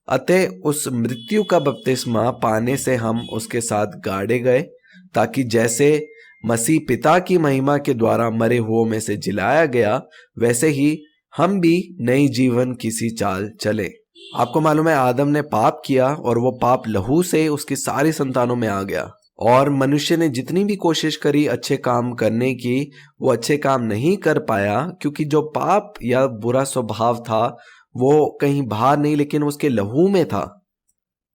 अतः उस मृत्यु का बपतिस्मा पाने से हम उसके साथ गाड़े गए, ताकि जैसे मसीह पिता की महिमा के द्वारा मरे हुओं में से जिलाया गया, वैसे ही हम भी नई जीवन किसी चाल चले। आपको मालूम है आदम ने पाप किया और वो पाप लहू से उसकी सारी संतानों में आ गया, और मनुष्य ने जितनी भी कोशिश करी अच्छे काम करने की, वो अच्छे काम नहीं कर पाया, क्योंकि जो पाप या बुरा स्वभाव था वो कहीं बाहर नहीं लेकिन उसके लहू में था।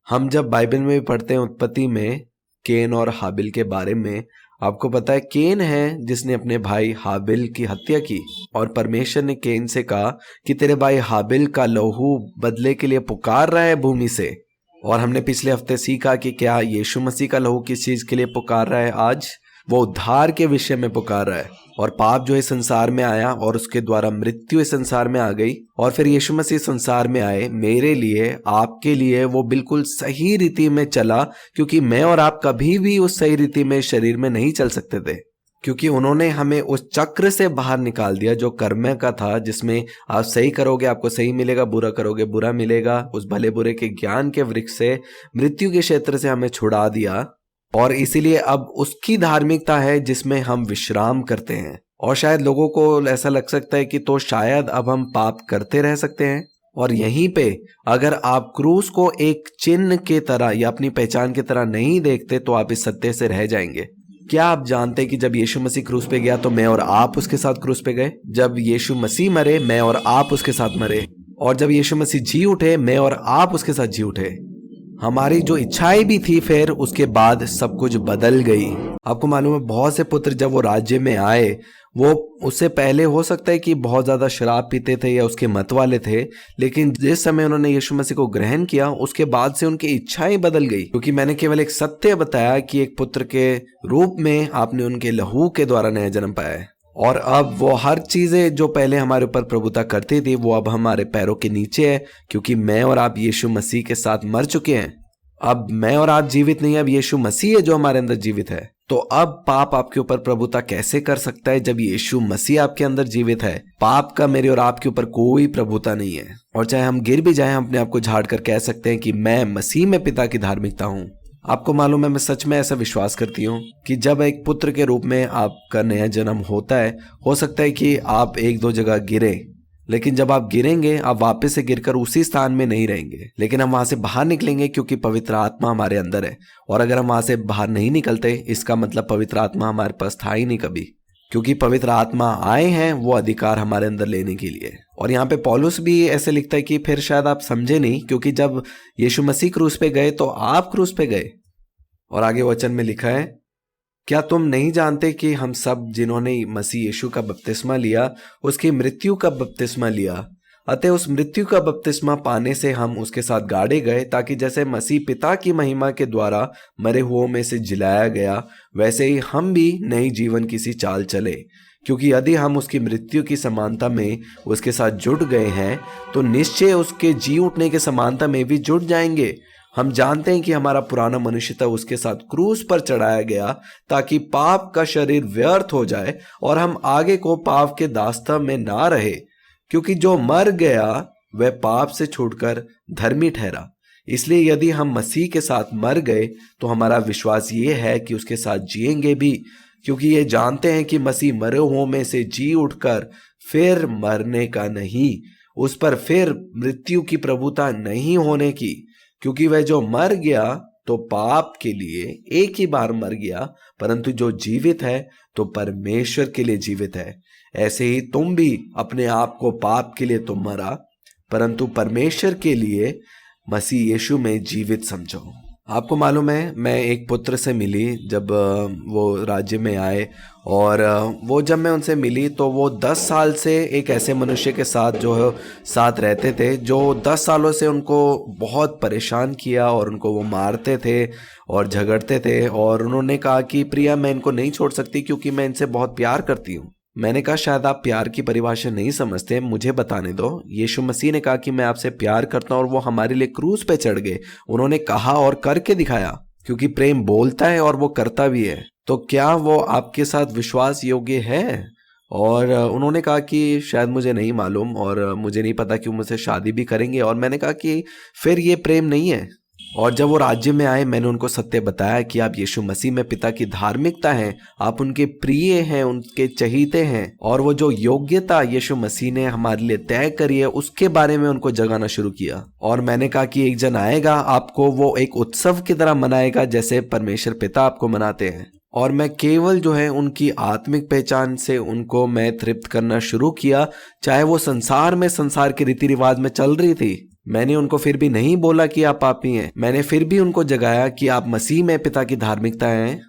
हम जब बाइबल में भी पढ़ते हैं उत्पत्ति में केन और हाबिल के बारे में, आपको पता है केन है जिसने अपने भाई हाबिल की हत्या की, और परमेश्वर ने केन से कहा कि तेरे भाई हाबिल का लहू बदले के लिए पुकार रहा है भूमि से। और हमने पिछले हफ्ते सीखा कि क्या यीशु मसीह का लहू किस चीज के लिए पुकार रहा है? आज वो उद्धार के विषय में पुकार रहा है। और पाप जो है संसार में आया और उसके द्वारा मृत्यु इस संसार में आ गई, और फिर यीशु मसीह संसार में आए मेरे लिए, आपके लिए। वो बिल्कुल सही रीति में चला, क्योंकि मैं और आप कभी भी उस सही रीति में शरीर में नहीं चल सकते थे, क्योंकि उन्होंने हमें उस चक्र से बाहर निकाल दिया जो कर्म का था, जिसमें आप सही करोगे आपको सही मिलेगा, बुरा करोगे बुरा मिलेगा। उस भले बुरे के ज्ञान के वृक्ष से, मृत्यु के क्षेत्र से हमें छुड़ा दिया, और इसीलिए अब उसकी धार्मिकता है जिसमें हम विश्राम करते हैं। और शायद लोगों को ऐसा लग सकता है कि तो शायद अब हम पाप करते रह सकते हैं, और यहीं पे अगर आप क्रूस को एक चिन्ह के तरह या अपनी पहचान की तरह नहीं देखते तो आप इस सत्य से रह जाएंगे। क्या आप जानते हैं कि जब यीशु मसीह क्रूस पे गया तो मैं और आप उसके साथ क्रूस पे गए? जब यीशु मसीह मरे, मैं और आप उसके साथ मरे। और जब यीशु मसीह जी उठे, मैं और आप उसके साथ जी उठे। हमारी जो इच्छाएं भी थी, फिर उसके बाद सब कुछ बदल गई। आपको मालूम है, बहुत से पुत्र जब वो राज्य में आए, वो उससे पहले हो सकता है कि बहुत ज्यादा शराब पीते थे या उसके मत वाले थे, लेकिन जिस समय उन्होंने यीशु मसीह को ग्रहण किया, उसके बाद से उनकी इच्छाएं बदल गई। क्योंकि मैंने केवल एक सत्य बताया कि एक पुत्र के रूप में आपने उनके लहू के द्वारा नया जन्म पाया है, और अब वो हर चीजें जो पहले हमारे ऊपर प्रभुता करती थी, वो अब हमारे पैरों के नीचे है, क्योंकि मैं और आप यीशु मसीह के साथ मर चुके हैं। अब मैं और आप जीवित नहीं, अब यीशु मसीह है जो हमारे अंदर जीवित है। तो अब पाप आपके ऊपर प्रभुता कैसे कर सकता है जब यीशु मसीह आपके अंदर जीवित है? पाप का मेरे और आपके ऊपर कोई प्रभुता नहीं है, और चाहे हम गिर भी जाएं, हम अपने आप को झाड़ कर कह सकते हैं कि मैं मसीह में पिता की धार्मिकता हूं। आपको मालूम है, मैं सच में ऐसा विश्वास करती हूँ कि जब एक पुत्र के रूप में आपका नया जन्म होता है, हो सकता है कि आप एक दो जगह गिरे, लेकिन जब आप गिरेंगे, आप वापस से गिरकर उसी स्थान में नहीं रहेंगे, लेकिन हम वहां से बाहर निकलेंगे, क्योंकि पवित्र आत्मा हमारे अंदर है। और अगर हम वहां से बाहर नहीं निकलते, इसका मतलब पवित्र आत्मा हमारे पास था ही नहीं कभी, क्योंकि पवित्र आत्मा आए हैं वो अधिकार हमारे अंदर लेने के लिए। और यहाँ पे पौलुस भी ऐसे लिखता है कि फिर शायद आप समझे नहीं, क्योंकि जब यीशु मसीह क्रूस पे गए तो आप क्रूस पे गए। और आगे वचन में लिखा है, क्या तुम नहीं जानते कि हम सब जिन्होंने मसीह यीशु का बपतिस्मा लिया, उसकी मृत्यु का बपतिस्मा लिया? अतः उस मृत्यु का बपतिस्मा पाने से हम उसके साथ गाड़े गए, ताकि जैसे मसीह पिता की महिमा के द्वारा मरे हुओं में से जिलाया गया, वैसे ही हम भी नई जीवन की सी चाल चले। क्योंकि यदि हम उसकी मृत्यु की समानता में उसके साथ जुड़ गए हैं, तो निश्चय उसके जी उठने के समानता में भी जुड़ जाएंगे। हम जानते हैं कि हमारा पुराना मनुष्यता उसके साथ क्रूस पर चढ़ाया गया, ताकि पाप का शरीर व्यर्थ हो जाए और हम आगे को पाप के दास्ता में ना रहे। क्योंकि जो मर गया वह पाप से छूटकर धर्मी ठहरा। इसलिए यदि हम मसीह के साथ मर गए, तो हमारा विश्वास ये है कि उसके साथ जिएंगे भी, क्योंकि ये जानते हैं कि मसीह मरे हुओं में से जी उठकर फिर मरने का नहीं, उस पर फिर मृत्यु की प्रभुता नहीं होने की। क्योंकि वह जो मर गया तो पाप के लिए एक ही बार मर गया, परंतु जो जीवित है तो परमेश्वर के लिए जीवित है। ऐसे ही तुम भी अपने आप को पाप के लिए तो मरा, परंतु परमेश्वर के लिए मसीह यीशु में जीवित समझो। आपको मालूम है, मैं एक पुत्र से मिली जब वो राज्य में आए, और वो जब मैं उनसे मिली तो वो 10 साल से एक ऐसे मनुष्य के साथ जो है साथ रहते थे, जो 10 सालों से उनको बहुत परेशान किया, और उनको वो मारते थे और झगड़ते थे। और उन्होंने कहा कि प्रिया, मैं इनको नहीं छोड़ सकती, क्योंकि मैं इनसे बहुत प्यार करती हूँ। मैंने कहा, शायद आप प्यार की परिभाषा नहीं समझते, मुझे बताने दो। यीशु मसीह ने कहा कि मैं आपसे प्यार करता हूं, और वो हमारे लिए क्रूस पे चढ़ गए। उन्होंने कहा और करके दिखाया, क्योंकि प्रेम बोलता है और वो करता भी है। तो क्या वो आपके साथ विश्वास योग्य है? और उन्होंने कहा कि शायद मुझे नहीं मालूम, और मुझे नहीं पता कि वो मुझसे शादी भी करेंगे। और मैंने कहा कि फिर ये प्रेम नहीं है। और जब वो राज्य में आए, मैंने उनको सत्य बताया कि आप यीशु मसीह में पिता की धार्मिकता हैं, आप उनके प्रिय हैं, उनके चहीते हैं, और वो जो योग्यता यीशु मसीह ने हमारे लिए तय करी है, उसके बारे में उनको जगाना शुरू किया। और मैंने कहा कि एक जन आएगा, आपको वो एक उत्सव की तरह मनाएगा, जैसे परमेश्वर पिता आपको मनाते हैं। और मैं केवल जो है उनकी आत्मिक पहचान से उनको मैं तृप्त करना शुरू किया, चाहे वो संसार में संसार के रीति रिवाज में चल रही थी। मैंने उनको फिर भी नहीं बोला कि आप पापी हैं, मैंने फिर भी उनको जगाया कि आप मसीह में पिता की धार्मिकता हैं,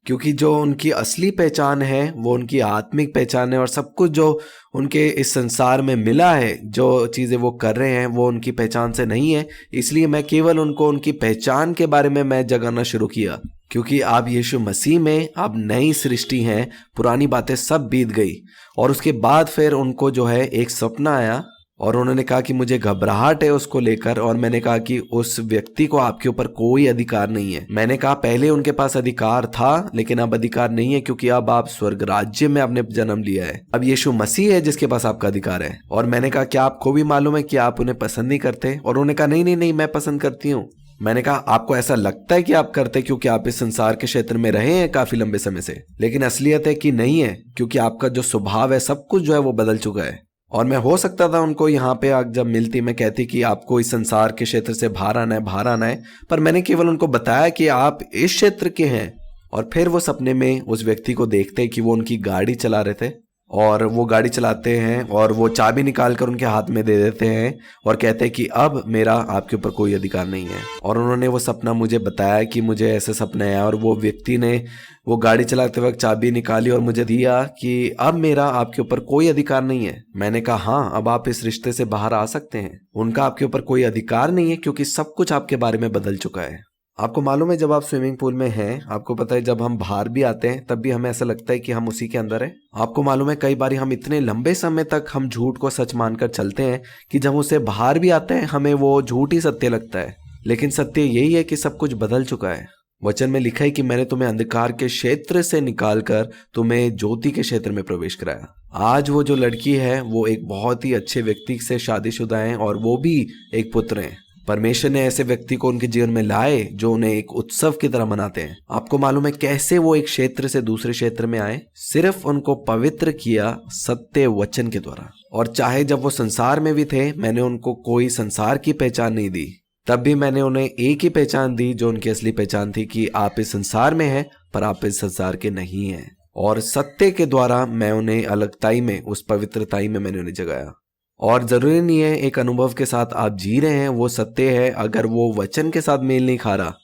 क्योंकि जो उनकी असली पहचान है वो उनकी आत्मिक पहचान है, और सब कुछ जो उनके इस संसार में मिला है, जो चीज़ें वो कर रहे हैं, वो उनकी पहचान से नहीं है। इसलिए मैं केवल उनको उनकी पहचान के बारे में मैं जगाना शुरू किया, क्योंकि आप यीशु मसीह में आप नई सृष्टि हैं, पुरानी बातें सब बीत गई। और उसके बाद फिर उनको जो है एक सपना आया, और उन्होंने कहा कि मुझे घबराहट है उसको लेकर। और मैंने कहा कि उस व्यक्ति को आपके ऊपर कोई अधिकार नहीं है। मैंने कहा पहले उनके पास अधिकार था, लेकिन अब अधिकार नहीं है, क्योंकि अब आप स्वर्ग राज्य में आपने जन्म लिया है। अब यीशु मसीह है जिसके पास आपका अधिकार है। और मैंने कहा क्या आपको भी मालूम है कि आप उन्हें पसंद नहीं करते? और उन्होंने कहा नहीं नहीं नहीं, मैं पसंद करती हूँ। मैंने कहा आपको ऐसा लगता है कि आप करते, क्योंकि आप इस संसार के क्षेत्र में रहे हैं काफी लंबे समय से, लेकिन असलियत है कि नहीं है, क्योंकि आपका जो स्वभाव है, सब कुछ जो है वो बदल चुका है। और मैं हो सकता था उनको यहाँ पे जब मिलती मैं कहती कि आपको इस संसार के क्षेत्र से बाहर आना है, बाहर आना है, पर मैंने केवल उनको बताया कि आप इस क्षेत्र के हैं और फिर वो सपने में उस व्यक्ति को देखते हैं कि वो उनकी गाड़ी चला रहे थे और वो गाड़ी चलाते हैं और वो चाबी निकाल कर उनके हाथ में दे देते हैं और कहते हैं कि अब मेरा आपके ऊपर कोई अधिकार नहीं है। और उन्होंने वो सपना मुझे बताया कि मुझे ऐसे सपना आया और वो व्यक्ति ने वो गाड़ी चलाते वक्त चाबी निकाली और मुझे दिया कि अब मेरा आपके ऊपर कोई अधिकार नहीं है। मैंने कहा हाँ, अब आप इस रिश्ते से बाहर आ सकते हैं। उनका आपके ऊपर कोई अधिकार नहीं है क्योंकि सब कुछ आपके बारे में बदल चुका है। आपको मालूम है, जब आप स्विमिंग पूल में हैं, आपको पता है जब हम बाहर भी आते हैं तब भी हमें ऐसा लगता है कि हम उसी के अंदर हैं। आपको मालूम है कई बार हम इतने लंबे समय तक हम झूठ को सच मानकर चलते हैं कि जब उसे बाहर भी आते हैं हमें वो झूठ ही सत्य लगता है। लेकिन सत्य यही है कि सब कुछ बदल चुका है। वचन में लिखा है कि मैंने तुम्हें अंधकार के क्षेत्र से निकालकर तुम्हें ज्योति के क्षेत्र में प्रवेश कराया। आज वो जो लड़की है वो एक बहुत ही अच्छे व्यक्ति से शादीशुदा है और वो भी एक पुत्र है। परमेश्वर ने ऐसे व्यक्ति को उनके जीवन में लाए जो उन्हें एक उत्सव की तरह मनाते हैं। आपको मालूम है कैसे वो एक क्षेत्र से दूसरे क्षेत्र में आए? सिर्फ उनको पवित्र किया सत्य वचन के द्वारा। और चाहे जब वो संसार में भी थे, मैंने उनको कोई संसार की पहचान नहीं दी, तब भी मैंने उन्हें एक ही पहचान दी जो उनकी असली पहचान थी कि आप इस संसार में हैं पर आप इस संसार के नहीं हैं। और सत्य के द्वारा मैं उन्हें अलगताई में, उस पवित्रताई में मैंने उन्हें जगाया। और जरूरी नहीं है एक अनुभव के साथ आप जी रहे हैं वो सत्य है अगर वो वचन के साथ मेल नहीं खा रहा।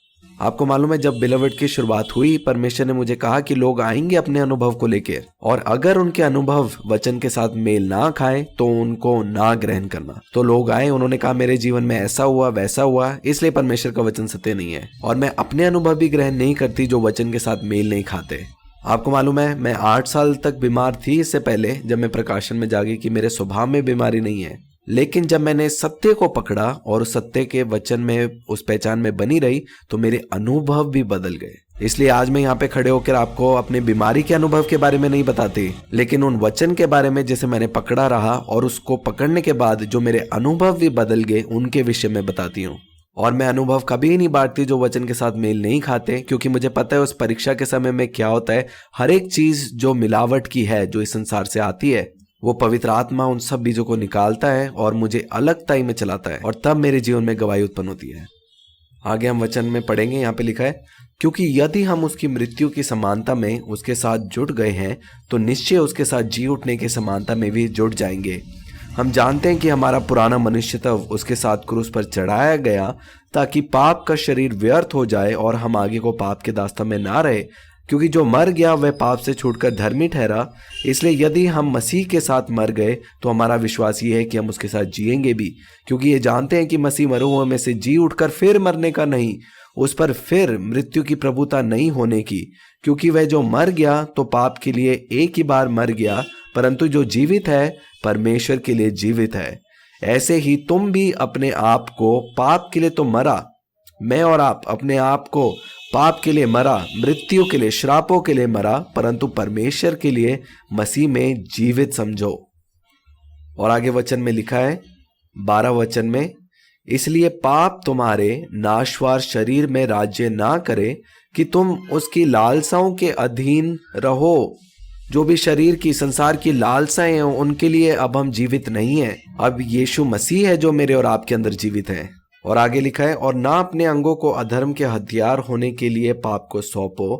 आपको मालूम है जब बिलवड की शुरुआत हुई, परमेश्वर ने मुझे कहा कि लोग आएंगे अपने अनुभव को लेकर और अगर उनके अनुभव वचन के साथ मेल ना खाए तो उनको ना ग्रहण करना। तो लोग आए, उन्होंने कहा मेरे जीवन में ऐसा हुआ वैसा हुआ, इसलिए परमेश्वर का वचन सत्य नहीं है। और मैं अपने अनुभव भी ग्रहण नहीं करती जो वचन के साथ मेल नहीं खाते। आपको मालूम है मैं 8 साल तक बीमार थी इससे पहले, जब मैं प्रकाशन में जागी कि मेरे स्वभाव में बीमारी नहीं है। लेकिन जब मैंने सत्य को पकड़ा और उस सत्य के वचन में, उस पहचान में बनी रही, तो मेरे अनुभव भी बदल गए। इसलिए आज मैं यहाँ पे खड़े होकर आपको अपनी बीमारी के अनुभव के बारे में नहीं बताती, लेकिन उन वचन के बारे में जिसे मैंने पकड़ा रहा और उसको पकड़ने के बाद जो मेरे अनुभव भी बदल गए, उनके विषय में बताती हूँ। और मैं अनुभव कभी नहीं बांटती जो वचन के साथ मेल नहीं खाते, क्योंकि मुझे पता है उस परीक्षा के समय में क्या होता है। हर एक चीज जो मिलावट की है, जो इस संसार से आती है, वो पवित्र आत्मा उन सब बीजों को निकालता है और मुझे अलगताई में चलाता है और तब मेरे जीवन में गवाही उत्पन्न होती है। आगे हम वचन में पढ़ेंगे, यहाँ पे लिखा है, क्योंकि यदि हम उसकी मृत्यु की समानता में उसके साथ जुड़ गए हैं तो निश्चय उसके साथ जी उठने की समानता में भी जुड़ जाएंगे। हम जानते हैं कि हमारा पुराना मनुष्यत्व उसके साथ क्रूस पर चढ़ाया गया ताकि पाप का शरीर व्यर्थ हो जाए और हम आगे को पाप के दास्तां में ना रहे, क्योंकि जो मर गया वह पाप से छूटकर धर्मी ठहरा। इसलिए यदि हम मसीह के साथ मर गए तो हमारा विश्वास ये है कि हम उसके साथ जिएंगे भी, क्योंकि ये जानते हैं कि मसीह मरे हुओं में से जी उठकर फिर मरने का नहीं, उस पर फिर मृत्यु की प्रभुता नहीं होने की। क्योंकि वह जो मर गया तो पाप के लिए एक ही बार मर गया, परंतु जो जीवित है परमेश्वर के लिए जीवित है। ऐसे ही तुम भी अपने आप को, पाप के लिए तो मरा, मैं और आप अपने आप को पाप के लिए मरा, मृत्यु के लिए, श्रापों के लिए मरा, परंतु परमेश्वर के लिए मसीह में जीवित समझो। और आगे वचन में लिखा है 12 वचन में, इसलिए पाप तुम्हारे नाशवार शरीर में राज्य ना करे कि तुम उसकी लालसाओं के अधीन रहो। जो भी शरीर की, संसार की लालसाएं हैं उनके लिए अब हम जीवित नहीं हैं, अब यीशु मसीह है जो मेरे और आपके अंदर जीवित है। और आगे लिखा है, और ना अपने अंगों को अधर्म के हथियार होने के लिए पाप को सौंपो,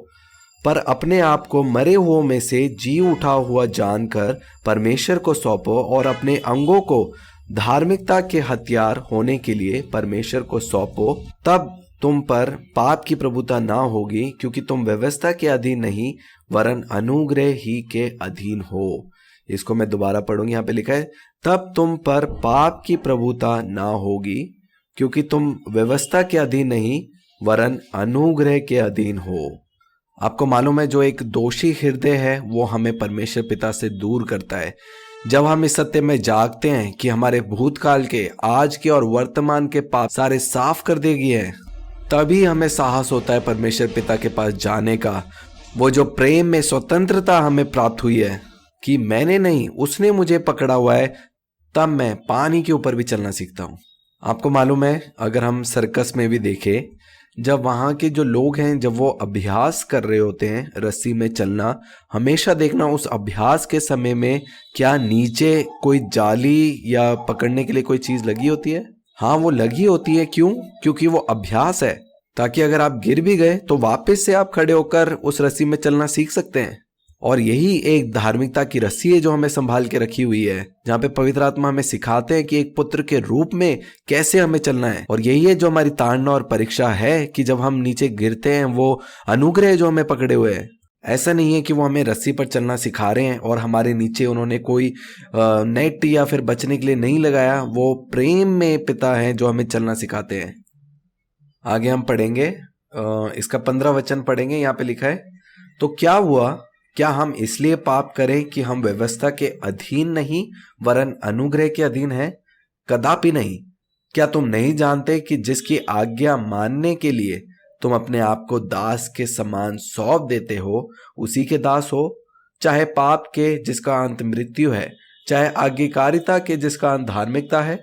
पर अपने आप को मरे हुओं में से जी उठा हुआ जानकर परमेश्वर को सौंपो, और अपने अंगों को धार्मिकता के हथियार होने के लिए परमेश्वर को सौंपो। तब तुम पर पाप की प्रभुता ना होगी, क्योंकि तुम व्यवस्था के अधीन नहीं वरन अनुग्रह ही के अधीन हो। इसको मैं दोबारा पढ़ूंगी, यहाँ पे लिखा है, तब तुम पर पाप की प्रभुता ना होगी, क्योंकि तुम व्यवस्था के अधीन नहीं वरन अनुग्रह के अधीन हो। आपको मालूम है जो एक दोषी हृदय है वो हमें परमेश्वर पिता से दूर करता है। जब हम इस सत्य में जागते हैं कि हमारे भूतकाल के, आज के और वर्तमान के पाप सारे साफ कर देगी है, तभी हमें साहस होता है परमेश्वर पिता के पास जाने का। वो जो प्रेम में स्वतंत्रता हमें प्राप्त हुई है कि मैंने नहीं, उसने मुझे पकड़ा हुआ है, तब मैं पानी के ऊपर भी चलना सीखता हूँ। आपको मालूम है अगर हम सर्कस में भी देखें, जब वहाँ के जो लोग हैं जब वो अभ्यास कर रहे होते हैं रस्सी में चलना, हमेशा देखना उस अभ्यास के समय में क्या नीचे कोई जाली या पकड़ने के लिए कोई चीज लगी होती है। हाँ, वो लगी होती है। क्यों? क्योंकि वो अभ्यास है। ताकि अगर आप गिर भी गए तो वापस से आप खड़े होकर उस रस्सी में चलना सीख सकते हैं। और यही एक धार्मिकता की रस्सी है जो हमें संभाल के रखी हुई है, जहाँ पे पवित्र आत्मा हमें सिखाते हैं कि एक पुत्र के रूप में कैसे हमें चलना है। और यही है जो हमारी ताड़ना और परीक्षा है कि जब हम नीचे गिरते हैं, वो अनुग्रह है जो हमें पकड़े हुए है। ऐसा नहीं है कि वो हमें रस्सी पर चलना सिखा रहे हैं और हमारे नीचे उन्होंने कोई नेट या फिर बचने के लिए नहीं लगाया। वो प्रेम में पिता है जो हमें चलना सिखाते हैं। आगे हम पढ़ेंगे, इसका 15 वचन पढ़ेंगे। यहाँ पे लिखा है, तो क्या हुआ, क्या हम इसलिए पाप करें कि हम व्यवस्था के अधीन नहीं वरन अनुग्रह के अधीन हैं? कदापि नहीं। क्या तुम नहीं जानते कि जिसकी आज्ञा मानने के लिए तुम अपने आप को दास के समान सौंप देते हो, उसी के दास हो। चाहे पाप के जिसका अंत मृत्यु है, चाहे आज्ञाकारिता के जिसका अंत धार्मिकता है।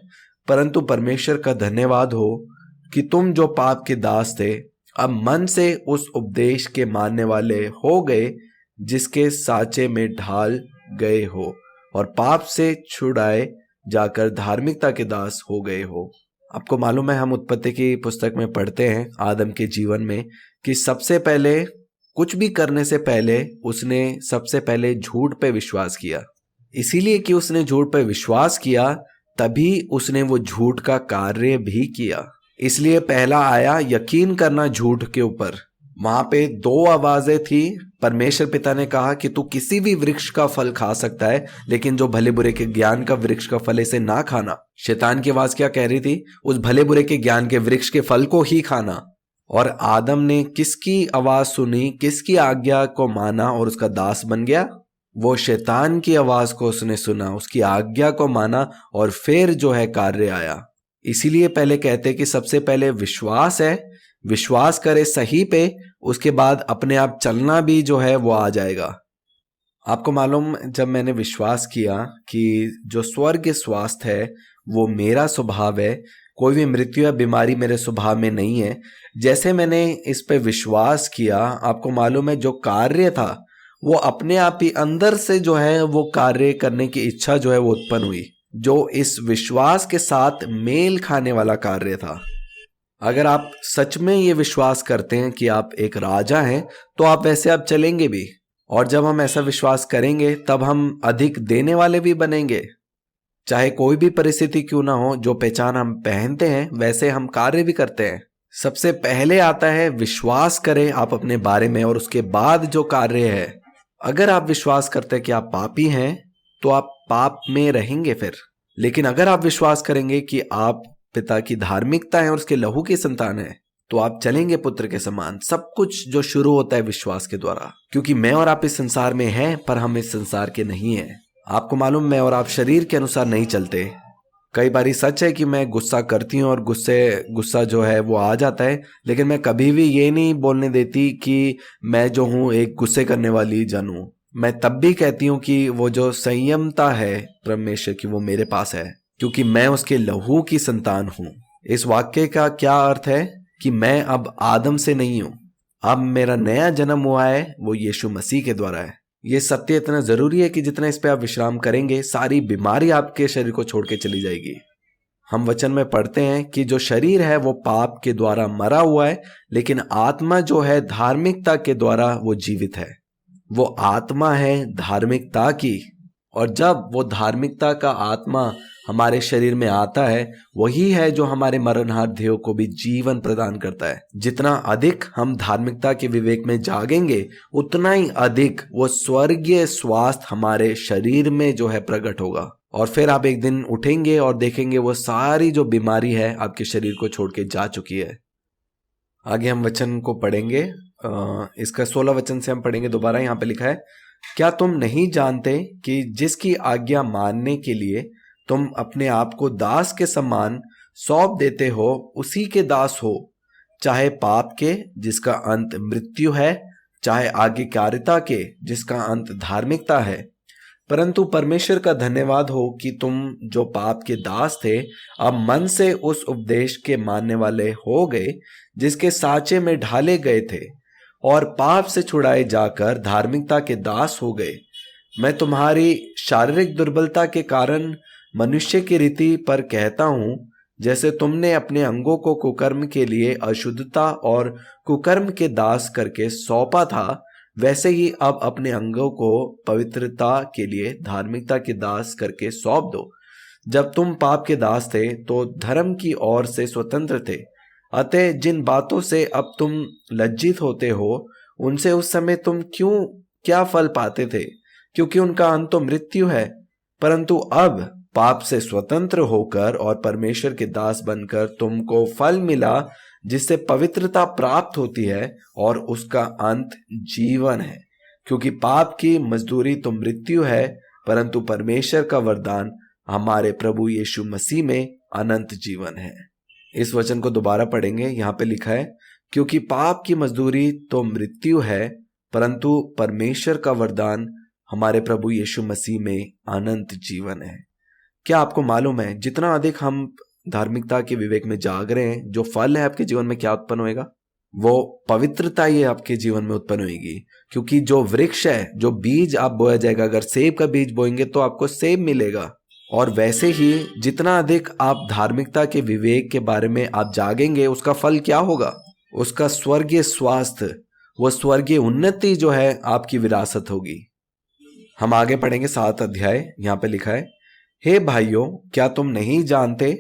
परंतु परमेश्वर का धन्यवाद हो कि तुम जो पाप के दास थे, अब मन से उस उपदेश के मानने वाले हो गए जिसके साचे में ढाल गए हो, और पाप से छुड़ाए जाकर धार्मिकता के दास हो गए हो। आपको मालूम है, हम उत्पत्ति की पुस्तक में पढ़ते हैं आदम के जीवन में कि सबसे पहले, कुछ भी करने से पहले उसने सबसे पहले झूठ पे विश्वास किया। इसीलिए कि उसने झूठ पे विश्वास किया, तभी उसने वो झूठ का कार्य भी किया। इसलिए पहला आया यकीन करना झूठ के ऊपर। वहां पे 2 आवाजें थी। परमेश्वर पिता ने कहा कि तू किसी भी वृक्ष का फल खा सकता है, लेकिन जो भले बुरे के ज्ञान का वृक्ष का फल इसे ना खाना। शैतान की आवाज क्या कह रही थी? उस भले बुरे के ज्ञान के वृक्ष के फल को ही खाना। और आदम ने किसकी आवाज सुनी, किसकी आज्ञा को माना और उसका दास बन गया? वो शैतान की आवाज को उसने सुना, उसकी आज्ञा को माना और फिर जो है कार्य आया। इसीलिए पहले कहते कि सबसे पहले विश्वास है, विश्वास करे सही पे, उसके बाद अपने आप चलना भी जो है वो आ जाएगा। आपको मालूम, जब मैंने विश्वास किया कि जो स्वर्ग स्वास्थ्य है वो मेरा स्वभाव है, कोई भी मृत्यु या बीमारी मेरे स्वभाव में नहीं है, जैसे मैंने इस पे विश्वास किया, आपको मालूम है जो कार्य था वो अपने आप ही अंदर से जो है वो कार्य करने की इच्छा जो है वो उत्पन्न हुई, जो इस विश्वास के साथ मेल खाने वाला कार्य था। अगर आप सच में ये विश्वास करते हैं कि आप एक राजा हैं, तो आप वैसे आप चलेंगे भी। और जब हम ऐसा विश्वास करेंगे तब हम अधिक देने वाले भी बनेंगे। चाहे कोई भी परिस्थिति क्यों ना हो, जो पहचान हम पहनते हैं वैसे हम कार्य भी करते हैं। सबसे पहले आता है विश्वास करें आप अपने बारे में, और उसके बाद जो कार्य है। अगर आप विश्वास करते हैं कि आप पापी हैं तो आप पाप में रहेंगे फिर। लेकिन अगर आप विश्वास करेंगे कि आप पिता की धार्मिकता है और उसके लहू की संतान है, तो आप चलेंगे पुत्र के समान। सब कुछ जो शुरू होता है विश्वास के द्वारा, क्योंकि मैं और आप इस संसार में हैं पर हम इस संसार के नहीं हैं। आपको मालूम, मैं और आप शरीर के अनुसार नहीं चलते। कई बारी सच है कि मैं गुस्सा करती हूँ और गुस्सा जो है वो आ जाता है, लेकिन मैं कभी भी ये नहीं बोलने देती कि मैं जो हूँ एक गुस्से करने वाली जन हूँ। मैं तब भी कहती हूँ कि वो जो संयमता है परमेश्वर की, वो मेरे पास है, क्योंकि मैं उसके लहू की संतान हूं। इस वाक्य का क्या अर्थ है कि मैं अब आदम से नहीं हूं, अब मेरा नया जन्म हुआ है वो यीशु मसीह के द्वारा है। ये सत्य इतना जरूरी है कि जितना इस पे आप विश्राम करेंगे, सारी बीमारी आपके शरीर को छोड़ के चली जाएगी। हम वचन में पढ़ते हैं कि जो शरीर है वो पाप के द्वारा मरा हुआ है, लेकिन आत्मा जो है धार्मिकता के द्वारा वो जीवित है। वो आत्मा है धार्मिकता की, और जब वो धार्मिकता का आत्मा हमारे शरीर में आता है, वही है जो हमारे मरणहार देह को भी जीवन प्रदान करता है। जितना अधिक हम धार्मिकता के विवेक में जागेंगे, उतना ही अधिक वो स्वर्गीय स्वास्थ्य हमारे शरीर में जो है प्रकट होगा। और फिर आप एक दिन उठेंगे और देखेंगे वो सारी जो बीमारी है आपके शरीर को छोड़ के जा चुकी है। आगे हम वचन को पढ़ेंगे, इसका 16 वचन से हम पढ़ेंगे दोबारा। यहाँ पे लिखा है, क्या तुम नहीं जानते कि जिसकी आज्ञा मानने के लिए तुम अपने आप को दास के समान सौंप देते हो, उसी के दास हो। चाहे पाप के जिसका अंत मृत्यु है, चाहे आज्ञाकारिता के जिसका अंत धार्मिकता है। परंतु परमेश्वर का धन्यवाद हो कि तुम जो पाप के दास थे, अब मन से उस उपदेश के मानने वाले हो गए जिसके साचे में ढाले गए थे, और पाप से छुड़ाए जाकर धार्मिकता के दास हो गए। मैं तुम्हारी शारीरिक दुर्बलता के कारण मनुष्य की रीति पर कहता हूं जैसे तुमने अपने अंगों को कुकर्म के लिए अशुद्धता और कुकर्म के दास करके सौंपा था, वैसे ही अब अपने अंगों को पवित्रता के लिए धार्मिकता के दास करके सौंप दो। जब तुम पाप के दास थे तो धर्म की ओर से स्वतंत्र थे। अतः जिन बातों से अब तुम लज्जित होते हो, उनसे उस समय तुम क्या फल पाते थे, क्योंकि उनका अंत तो मृत्यु है। परंतु अब पाप से स्वतंत्र होकर और परमेश्वर के दास बनकर तुमको फल मिला, जिससे पवित्रता प्राप्त होती है और उसका अंत जीवन है। क्योंकि पाप की मजदूरी तो मृत्यु है, परंतु परमेश्वर का वरदान हमारे प्रभु यीशु मसीह में अनंत जीवन है। इस वचन को दोबारा पढ़ेंगे। यहाँ पे लिखा है, क्योंकि पाप की मजदूरी तो मृत्यु है, परंतु परमेश्वर का वरदान हमारे प्रभु यीशु मसीह में अनंत जीवन है। क्या आपको मालूम है, जितना अधिक हम धार्मिकता के विवेक में जाग रहे हैं, जो फल है आपके जीवन में क्या उत्पन्न होएगा? वो पवित्रता ही आपके जीवन में उत्पन्न होगी। क्योंकि जो वृक्ष है, जो बीज आप बोया जाएगा, अगर सेब का बीज बोएंगे तो आपको सेब मिलेगा। और वैसे ही जितना अधिक आप धार्मिकता के विवेक के बारे में आप जागेंगे, उसका फल क्या होगा? उसका स्वर्गीय स्वास्थ्य, वो स्वर्गीय उन्नति जो है आपकी विरासत होगी। हम आगे पढ़ेंगे 7 अध्याय। यहाँ पे लिखा है, हे भाइयों, क्या तुम नहीं जानते,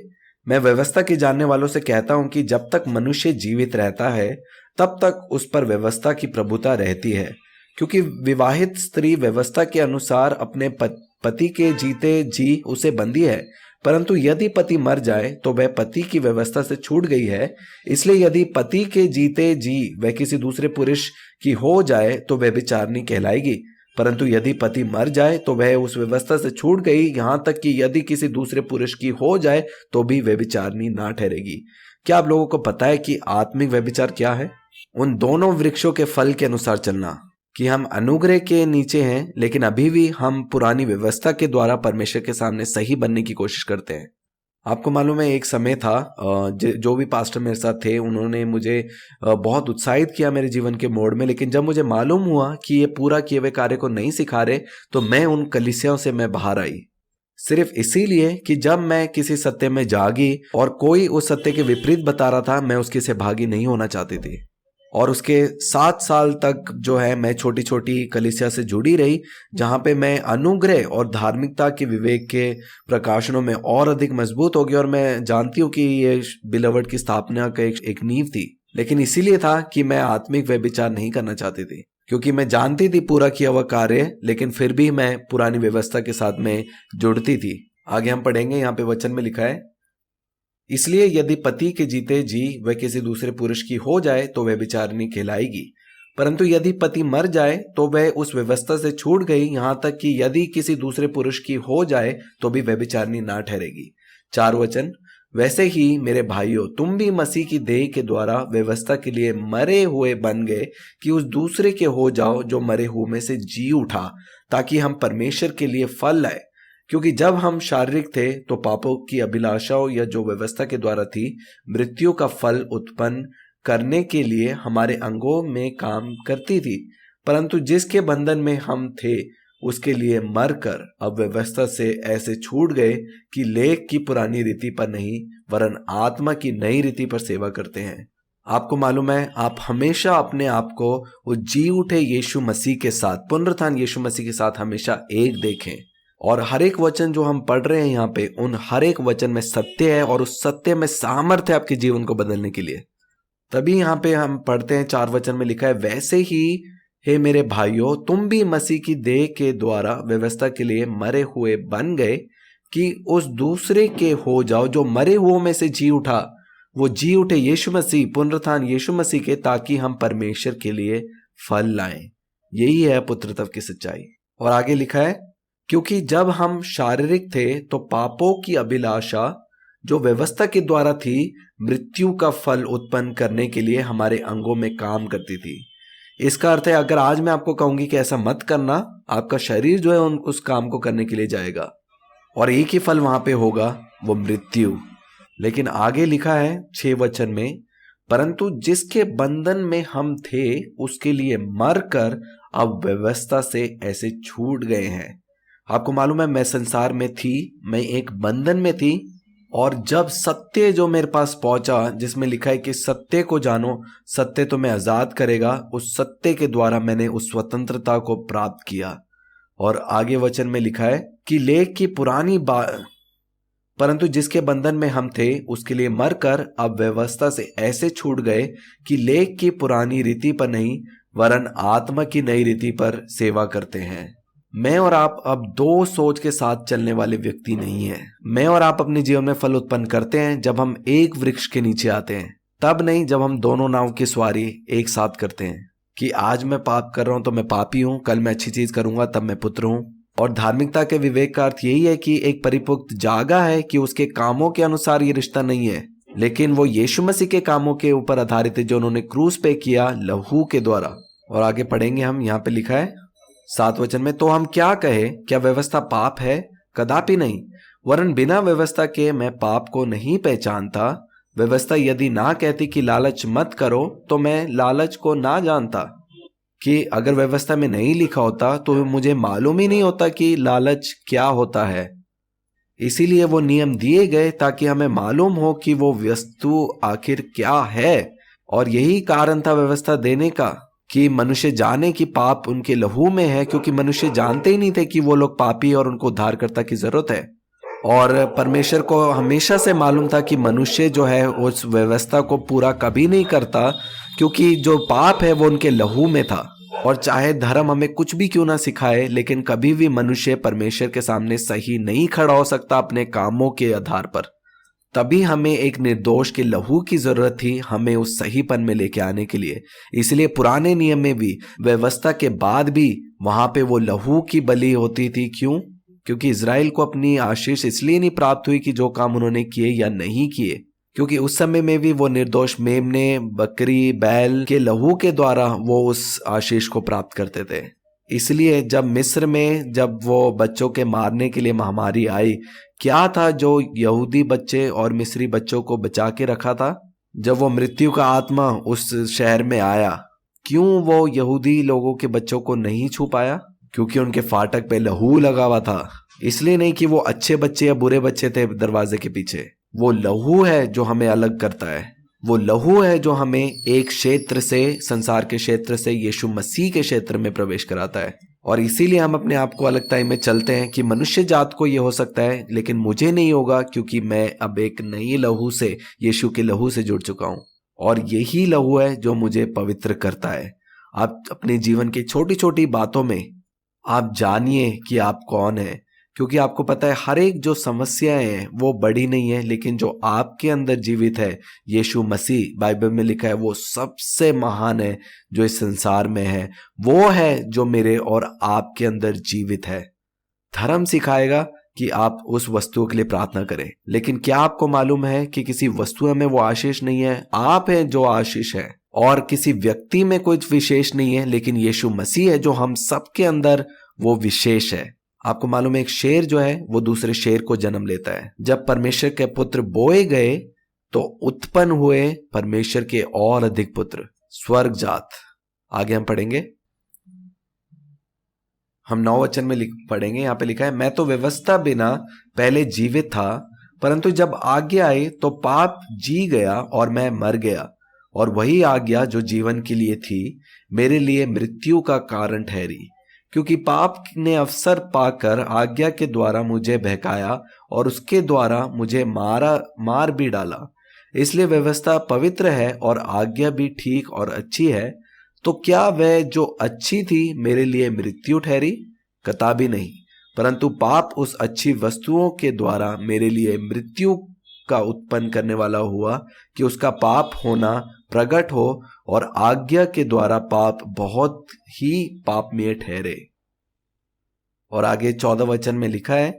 मैं व्यवस्था के जानने वालों से कहता हूं कि जब तक मनुष्य जीवित रहता है तब तक उस पर व्यवस्था की प्रभुता रहती है। क्योंकि विवाहित स्त्री व्यवस्था के अनुसार अपने पति के जीते जी उसे बंधी है, परंतु यदि पति मर जाए तो वह पति की व्यवस्था से छूट गई है। इसलिए यदि पति के जीते जी वह किसी दूसरे पुरुष की हो जाए तो वह व्यभिचारिणी कहलाएगी। परंतु यदि पति मर जाए तो वह उस व्यवस्था से छूट गई, यहाँ तक कि यदि किसी दूसरे पुरुष की हो जाए तो भी व्यभिचारिणी ना ठहरेगी। क्या आप लोगों को पता है कि आत्मिक व्यभिचार क्या है? उन दोनों वृक्षों के फल के अनुसार चलना। कि हम अनुग्रह के नीचे हैं, लेकिन अभी भी हम पुरानी व्यवस्था के द्वारा परमेश्वर के सामने सही बनने की कोशिश करते हैं। आपको मालूम है, एक समय था, जो भी पास्टर मेरे साथ थे उन्होंने मुझे बहुत उत्साहित किया मेरे जीवन के मोड़ में। लेकिन जब मुझे मालूम हुआ कि ये पूरा किए हुए कार्य को नहीं सिखा रहे, तो मैं उन कलीसियाओं से मैं बाहर आई। सिर्फ इसीलिए कि जब मैं किसी सत्य में जागी और कोई उस सत्य के विपरीत बता रहा था, मैं उसकी से भागी नहीं होना चाहती थी। और उसके 7 साल तक जो है मैं छोटी छोटी कलीसिया से जुड़ी रही, जहाँ पे मैं अनुग्रह और धार्मिकता के विवेक के प्रकाशनों में और अधिक मजबूत हो गई। और मैं जानती हूँ कि ये बिलवर्ड की स्थापना का एक नींव थी। लेकिन इसीलिए था कि मैं आत्मिक व्यभिचार नहीं करना चाहती थी, क्योंकि मैं जानती थी पूरा किया हुआ कार्य, लेकिन फिर भी मैं पुरानी व्यवस्था के साथ में जुड़ती थी। आगे हम पढ़ेंगे, यहाँ पे वचन में लिखा है, इसलिए यदि पति के जीते जी वह किसी दूसरे पुरुष की हो जाए तो वह व्यभिचारिणी कहलाएगी। परंतु यदि पति मर जाए तो वह उस व्यवस्था से छूट गई, यहाँ तक कि यदि किसी दूसरे पुरुष की हो जाए तो भी व्यभिचारिणी ना ठहरेगी। 4 वचन, वैसे ही मेरे भाइयों, तुम भी मसीह की देह के द्वारा व्यवस्था के लिए मरे हुए बन गए कि उस दूसरे के हो जाओ जो मरे हुए में से जी उठा, ताकि हम परमेश्वर के लिए फल लाए। क्योंकि जब हम शारीरिक थे तो पापों की अभिलाषाओं या जो व्यवस्था के द्वारा थी, मृत्यु का फल उत्पन्न करने के लिए हमारे अंगों में काम करती थी। परंतु जिसके बंधन में हम थे उसके लिए मरकर अब व्यवस्था से ऐसे छूट गए कि लेख की पुरानी रीति पर नहीं वरन आत्मा की नई रीति पर सेवा करते हैं। आपको मालूम है, आप हमेशा अपने आप को उस जी उठे यीशु मसीह के साथ, पुनरुत्थान यीशु मसीह के साथ हमेशा एक देखें। और हर एक वचन जो हम पढ़ रहे हैं यहाँ पे, उन हर एक वचन में सत्य है और उस सत्य में सामर्थ्य है आपके जीवन को बदलने के लिए। तभी यहाँ पे हम पढ़ते हैं 4 वचन में लिखा है, वैसे ही हे मेरे भाइयों, तुम भी मसीह की देह के द्वारा व्यवस्था के लिए मरे हुए बन गए कि उस दूसरे के हो जाओ जो मरे हुओं में से जी उठा। वो जी उठे यीशु मसीह, पुनरुत्थान यीशु मसीह के, ताकि हम परमेश्वर के लिए फल लाएं। यही है पुत्रत्व की सच्चाई। और आगे लिखा है, क्योंकि जब हम शारीरिक थे तो पापों की अभिलाषा जो व्यवस्था के द्वारा थी, मृत्यु का फल उत्पन्न करने के लिए हमारे अंगों में काम करती थी। इसका अर्थ है, अगर आज मैं आपको कहूंगी कि ऐसा मत करना, आपका शरीर जो है उस काम को करने के लिए जाएगा और एक ही फल वहां पे होगा, वो मृत्यु। लेकिन आगे लिखा है 6 वचन में, परंतु जिसके बंधन में हम थे उसके लिए मरकर अब व्यवस्था से ऐसे छूट गए हैं। आपको मालूम है, मैं संसार में थी, मैं एक बंधन में थी, और जब सत्य जो मेरे पास पहुंचा, जिसमें लिखा है कि सत्य को जानो, सत्य तुम्हें आजाद करेगा, उस सत्य के द्वारा मैंने उस स्वतंत्रता को प्राप्त किया। और आगे वचन में लिखा है कि लेख की पुरानी बात, परंतु जिसके बंधन में हम थे उसके लिए मरकर अब व्यवस्था से ऐसे छूट गए कि लेख की पुरानी रीति पर नहीं वरन आत्मा की नई रीति पर सेवा करते हैं। मैं और आप अब दो सोच के साथ चलने वाले व्यक्ति नहीं हैं। मैं और आप अपने जीवन में फल उत्पन्न करते हैं जब हम एक वृक्ष के नीचे आते हैं, तब नहीं जब हम दोनों नाव की सवारी एक साथ करते हैं कि आज मैं पाप कर रहा हूं तो मैं पापी हूं, कल मैं अच्छी चीज करूंगा तब मैं पुत्र हूं। और धार्मिकता के विवेक का अर्थ यही है कि एक परिपक्व जागा है कि उसके कामों के अनुसार ये रिश्ता नहीं है, लेकिन वो यीशु मसीह के कामों के ऊपर आधारित है जो उन्होंने क्रूस पे किया लहू के द्वारा। और आगे पढ़ेंगे हम, यहाँ पे लिखा है 7 वचन में, तो हम क्या कहे, क्या व्यवस्था पाप है? कदापि नहीं, वरन बिना व्यवस्था के मैं पाप को नहीं पहचानता। व्यवस्था यदि ना कहती कि लालच मत करो, तो मैं लालच को ना जानता। कि अगर व्यवस्था में नहीं लिखा होता तो मुझे मालूम ही नहीं होता कि लालच क्या होता है। इसीलिए वो नियम दिए गए ताकि हमें मालूम हो कि वो वस्तु आखिर क्या है। और यही कारण था व्यवस्था देने का, कि मनुष्य जाने कि पाप उनके लहू में है, क्योंकि मनुष्य जानते ही नहीं थे कि वो लोग पापी और उनको उद्धारकर्ता की जरूरत है। और परमेश्वर को हमेशा से मालूम था कि मनुष्य जो है उस व्यवस्था को पूरा कभी नहीं करता, क्योंकि जो पाप है वो उनके लहू में था। और चाहे धर्म हमें कुछ भी क्यों ना सिखाए, लेकिन कभी भी मनुष्य परमेश्वर के सामने सही नहीं खड़ा हो सकता अपने कामों के आधार पर। तभी हमें एक निर्दोष के लहू की जरूरत थी, हमें उस सहीपन में लेके आने के लिए। इसलिए पुराने नियम में भी, व्यवस्था के बाद भी वहां पे वो लहू की बलि होती थी। क्यों? क्योंकि इजराइल को अपनी आशीष इसलिए नहीं प्राप्त हुई कि जो काम उन्होंने किए या नहीं किए, क्योंकि उस समय में भी वो निर्दोष मेमने, बकरी, बैल के लहू के द्वारा वो उस आशीष को प्राप्त करते थे। इसलिए जब मिस्र में जब वो बच्चों के मारने के लिए महामारी आई, क्या था जो यहूदी बच्चे और मिस्री बच्चों को बचा के रखा था? जब वो मृत्यु का आत्मा उस शहर में आया, क्यों वो यहूदी लोगों के बच्चों को नहीं छू पाया? क्योंकि उनके फाटक पे लहू लगा हुआ था। इसलिए नहीं कि वो अच्छे बच्चे या बुरे बच्चे थे दरवाजे के पीछे। वो लहू है जो हमें अलग करता है। वो लहू है जो हमें एक क्षेत्र से, संसार के क्षेत्र से यीशु मसीह के क्षेत्र में प्रवेश कराता है। और इसीलिए हम अपने आप को अलगताई में चलते हैं कि मनुष्य जात को ये हो सकता है, लेकिन मुझे नहीं होगा, क्योंकि मैं अब एक नई लहू से, यीशु के लहू से जुड़ चुका हूं। और यही लहू है जो मुझे पवित्र करता है। आप अपने जीवन की छोटी छोटी बातों में आप जानिए कि आप कौन है, क्योंकि आपको पता है हर एक जो समस्याएं हैं वो बड़ी नहीं है, लेकिन जो आपके अंदर जीवित है यीशु मसीह, बाइबल में लिखा है, वो सबसे महान है जो इस संसार में है। वो है जो मेरे और आपके अंदर जीवित है। धर्म सिखाएगा कि आप उस वस्तु के लिए प्रार्थना करें, लेकिन क्या आपको मालूम है कि किसी वस्तु में वो आशीष नहीं है? आप हैं जो आशीष है। और किसी व्यक्ति में कुछ विशेष नहीं है, लेकिन यीशु मसीह है जो हम सबके अंदर वो विशेष है। आपको मालूम है एक शेर जो है वो दूसरे शेर को जन्म लेता है। जब परमेश्वर के पुत्र बोए गए तो उत्पन्न हुए परमेश्वर के और अधिक पुत्र, स्वर्ग जात। आगे हम पढ़ेंगे, हम 9 वचन में पढ़ेंगे। यहां पे लिखा है, मैं तो व्यवस्था बिना पहले जीवित था, परंतु जब आज्ञा आई तो पाप जी गया और मैं मर गया। और वही आज्ञा जो जीवन के लिए थी मेरे लिए मृत्यु का कारण ठहरी, क्योंकि पाप ने अवसर पाकर आज्ञा के द्वारा मुझे बहकाया और उसके द्वारा मुझे मार भी डाला। इसलिए व्यवस्था पवित्र है और आज्ञा भी ठीक और अच्छी है। तो क्या वह जो अच्छी थी मेरे लिए मृत्यु ठहरी? कतई नहीं, परंतु पाप उस अच्छी वस्तुओं के द्वारा मेरे लिए मृत्यु का उत्पन्न करने वाला हुआ, कि उसका पाप होना प्रकट हो और आज्ञा के द्वारा पाप बहुत ही पापमय ठहरे। और आगे 14 वचन में लिखा है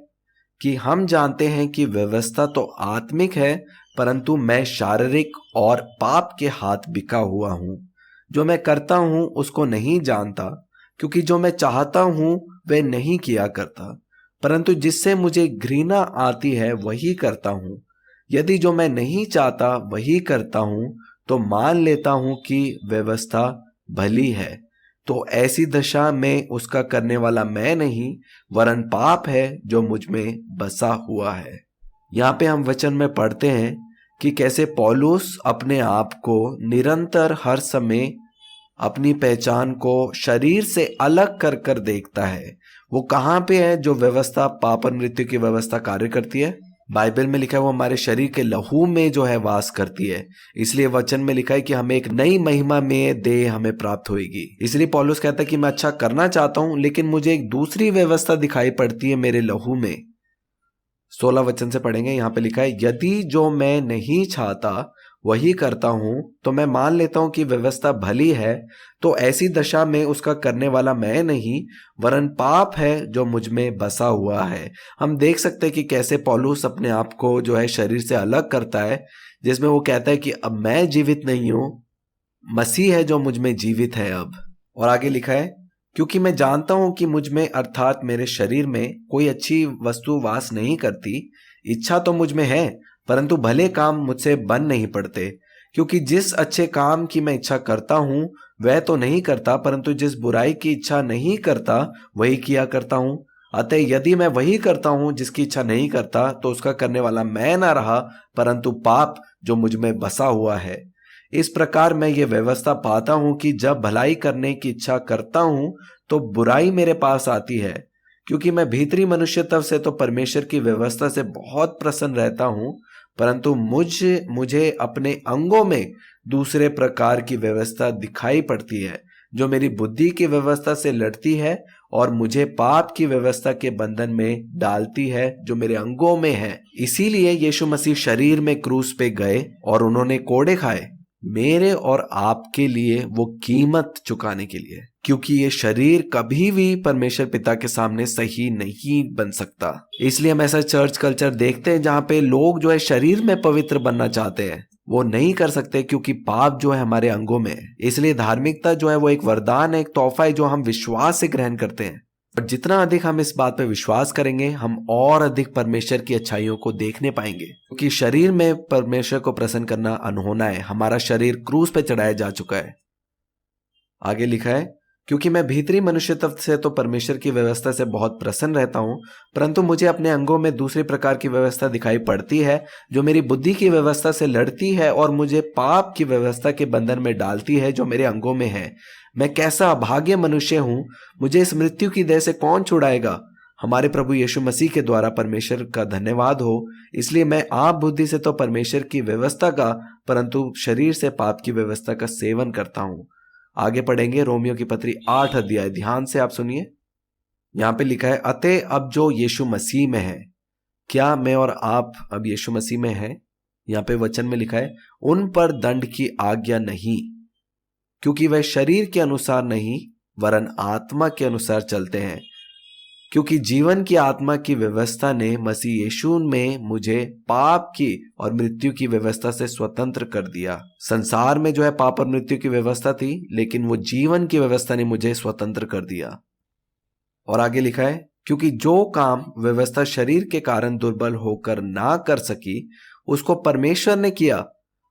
कि हम जानते हैं कि व्यवस्था तो आत्मिक है, परंतु मैं शारीरिक और पाप के हाथ बिका हुआ हूं। जो मैं करता हूं उसको नहीं जानता, क्योंकि जो मैं चाहता हूं वह नहीं किया करता, परंतु जिससे मुझे घृणा आती है वही करता हूं। यदि जो मैं नहीं चाहता वही करता हूं, तो मान लेता हूं कि व्यवस्था भली है। तो ऐसी दशा में उसका करने वाला मैं नहीं, वरन पाप है जो मुझ में बसा हुआ है। यहाँ पे हम वचन में पढ़ते हैं कि कैसे पौलुस अपने आप को निरंतर हर समय अपनी पहचान को शरीर से अलग कर कर देखता है। वो कहाँ पे है जो व्यवस्था पाप और मृत्यु की व्यवस्था कार्य करती है? बाइबल में लिखा है वो हमारे शरीर के लहू में जो है वास करती है। इसलिए वचन में लिखा है कि हमें एक नई महिमा में देह हमें प्राप्त होगी। इसलिए पौलुस कहता है कि मैं अच्छा करना चाहता हूं, लेकिन मुझे एक दूसरी व्यवस्था दिखाई पड़ती है मेरे लहू में। 16 वचन से पढ़ेंगे। यहाँ पे लिखा है, यदि जो मैं नहीं चाहता वही करता हूं तो मैं मान लेता हूं कि व्यवस्था भली है, तो ऐसी दशा में उसका करने वाला मैं नहीं वरन पाप है जो मुझ में बसा हुआ है। हम देख सकते हैं कि कैसे पौलुस अपने आप को जो है शरीर से अलग करता है, जिसमें वो कहता है कि अब मैं जीवित नहीं हूं, मसीह है जो मुझ में जीवित है अब। और आगे लिखा है, क्योंकि मैं जानता हूं कि मुझ में अर्थात मेरे शरीर में कोई अच्छी वस्तु वास नहीं करती। इच्छा तो मुझ में है, परंतु भले काम मुझसे बन नहीं पड़ते। क्योंकि जिस अच्छे काम की मैं इच्छा करता हूं वह तो नहीं करता, परंतु जिस बुराई की इच्छा नहीं करता वही किया करता हूं। अतः यदि मैं वही करता हूं जिसकी इच्छा नहीं करता, तो उसका करने वाला मैं ना रहा, परंतु पाप जो मुझ में बसा हुआ है। इस प्रकार मैं ये व्यवस्था पाता हूं कि जब भलाई करने की इच्छा करता हूं तो बुराई मेरे पास आती है। क्योंकि मैं भीतरी मनुष्यत्व से तो परमेश्वर की व्यवस्था से बहुत प्रसन्न रहता हूं, परंतु मुझे अपने अंगों में दूसरे प्रकार की व्यवस्था दिखाई पड़ती है, जो मेरी बुद्धि की व्यवस्था से लड़ती है और मुझे पाप की व्यवस्था के बंधन में डालती है जो मेरे अंगों में है। इसीलिए यीशु मसीह शरीर में क्रूस पे गए और उन्होंने कोड़े खाए, मेरे और आपके लिए, वो कीमत चुकाने के लिए। क्योंकि ये शरीर कभी भी परमेश्वर पिता के सामने सही नहीं बन सकता। इसलिए हम ऐसा चर्च कल्चर देखते हैं जहां पे लोग जो है शरीर में पवित्र बनना चाहते हैं, वो नहीं कर सकते क्योंकि पाप जो है हमारे अंगों में है। इसलिए धार्मिकता जो है वो एक वरदान है, एक तोहफा है जो हम विश्वास से ग्रहण करते हैं। और जितना अधिक हम इस बात पे विश्वास करेंगे, हम और अधिक परमेश्वर की अच्छाइयों को देखने पाएंगे। क्योंकि शरीर में परमेश्वर को प्रसन्न करना अनहोना है। हमारा शरीर क्रूस पे चढ़ाया जा चुका है। आगे लिखा है, क्योंकि मैं भीतरी मनुष्यत्व से तो परमेश्वर की व्यवस्था से बहुत प्रसन्न रहता हूं, परंतु मुझे अपने अंगों में दूसरी प्रकार की व्यवस्था दिखाई पड़ती है, जो मेरी बुद्धि की व्यवस्था से लड़ती है और मुझे पाप की व्यवस्था के बंधन में डालती है जो मेरे अंगों में है। मैं कैसा अभाग्य मनुष्य हूं, मुझे इस मृत्यु की देह से कौन छुड़ाएगा? हमारे प्रभु यीशु मसीह के द्वारा परमेश्वर का धन्यवाद हो। इसलिए मैं आप बुद्धि से तो परमेश्वर की व्यवस्था का, परंतु शरीर से पाप की व्यवस्था का सेवन करता हूं। आगे पढ़ेंगे रोमियो की पत्री 8 अध्याय, ध्यान से आप सुनिए। यहां पे लिखा है, अतः अब जो यीशु मसीह में है, क्या मैं और आप अब यीशु मसीह में है? यहां पे वचन में लिखा है, उन पर दंड की आज्ञा नहीं, क्योंकि वह शरीर के अनुसार नहीं वरन आत्मा के अनुसार चलते हैं। क्योंकि जीवन की आत्मा की व्यवस्था ने मसीह यीशु में मुझे पाप की और मृत्यु की व्यवस्था से स्वतंत्र कर दिया। संसार में जो है पाप और मृत्यु की व्यवस्था थी, लेकिन वो जीवन की व्यवस्था ने मुझे स्वतंत्र कर दिया। और आगे लिखा है, क्योंकि जो काम व्यवस्था शरीर के कारण दुर्बल होकर ना कर सकी, उसको परमेश्वर ने किया,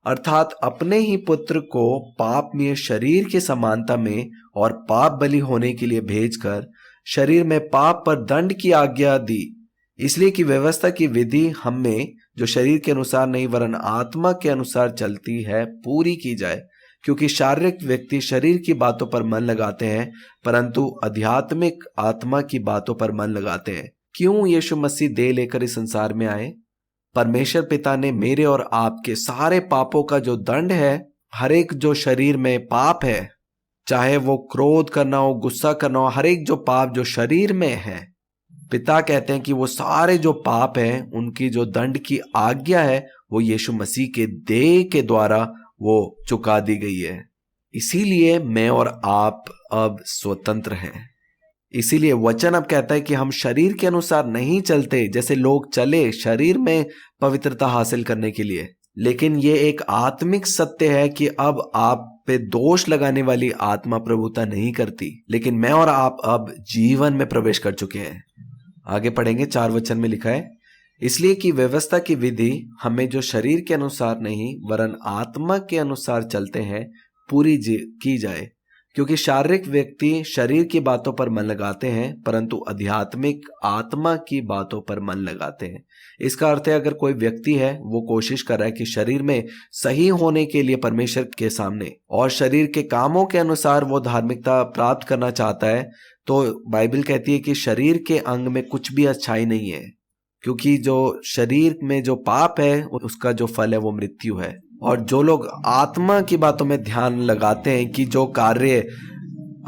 अर्थात अपने ही पुत्र को पाप में शरीर की समानता में और पाप बलि होने के लिए भेजकर शरीर में पाप पर दंड की आज्ञा दी, इसलिए कि व्यवस्था की विधि हम में जो शरीर के अनुसार नहीं वरन आत्मा के अनुसार चलती है पूरी की जाए। क्योंकि शारीरिक व्यक्ति शरीर की बातों पर मन लगाते हैं, परंतु आध्यात्मिक आत्मा की बातों पर मन लगाते हैं। क्यों यीशु मसीह देह लेकर इस संसार में आए? परमेश्वर पिता ने मेरे और आपके सारे पापों का जो दंड है, हर एक जो शरीर में पाप है, चाहे वो क्रोध करना हो, गुस्सा करना हो, हर एक जो पाप जो शरीर में है, पिता कहते हैं कि वो सारे जो पाप हैं उनकी जो दंड की आज्ञा है वो यीशु मसीह के देह के द्वारा वो चुका दी गई है। इसीलिए मैं और आप अब स्वतंत्र हैं। इसीलिए वचन अब कहता है कि हम शरीर के अनुसार नहीं चलते जैसे लोग चले शरीर में पवित्रता हासिल करने के लिए, लेकिन ये एक आत्मिक सत्य है कि अब आप पे दोष लगाने वाली आत्मा प्रभुता नहीं करती, लेकिन मैं और आप अब जीवन में प्रवेश कर चुके हैं। आगे पढ़ेंगे 4 वचन में लिखा है, इसलिए कि व्यवस्था की विधि हमें जो शरीर के अनुसार नहीं वरन आत्मा के अनुसार चलते हैं पूरी की जाए। क्योंकि शारीरिक व्यक्ति शरीर की बातों पर मन लगाते हैं, परंतु आध्यात्मिक आत्मा की बातों पर मन लगाते हैं। इसका अर्थ है अगर कोई व्यक्ति है वो कोशिश कर रहा है कि शरीर में सही होने के लिए परमेश्वर के सामने और शरीर के कामों के अनुसार वो धार्मिकता प्राप्त करना चाहता है, तो बाइबल कहती है कि शरीर के अंग में कुछ भी अच्छाई नहीं है, क्योंकि जो शरीर में जो पाप है उसका जो फल है वो मृत्यु है। और जो लोग आत्मा की बातों में ध्यान लगाते हैं कि जो कार्य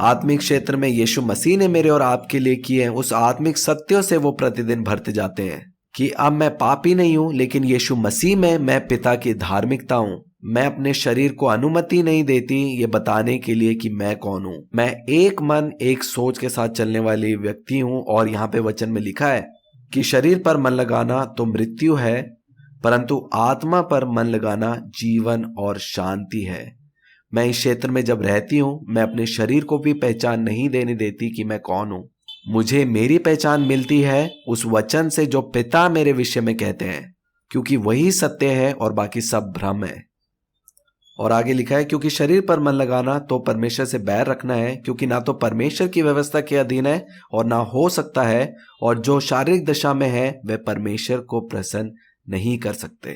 आत्मिक क्षेत्र में यीशु मसीह ने मेरे और आपके लिए किए हैं, उस आत्मिक सत्यों से वो प्रतिदिन भरते जाते हैं कि अब मैं पापी नहीं हूं, लेकिन यीशु मसीह में मैं पिता की धार्मिकता हूं। मैं अपने शरीर को अनुमति नहीं देती ये बताने के लिए कि मैं कौन हूं। मैं एक मन एक सोच के साथ चलने वाली व्यक्ति हूं। और यहाँ पे वचन में लिखा है कि शरीर पर मन लगाना तो मृत्यु है, परंतु आत्मा पर मन लगाना जीवन और शांति है। मैं इस क्षेत्र में जब रहती हूं, मैं अपने शरीर को भी पहचान नहीं देने देती कि मैं कौन हूं। मुझे मेरी पहचान मिलती है उस वचन से जो पिता मेरे विषय में कहते हैं, क्योंकि वही सत्य है और बाकी सब भ्रम है। और आगे लिखा है क्योंकि शरीर पर मन लगाना तो परमेश्वर से बैर रखना है, क्योंकि ना तो परमेश्वर की व्यवस्था के अधीन है और ना हो सकता है, और जो शारीरिक दशा में है वह परमेश्वर को प्रसन्न नहीं कर सकते।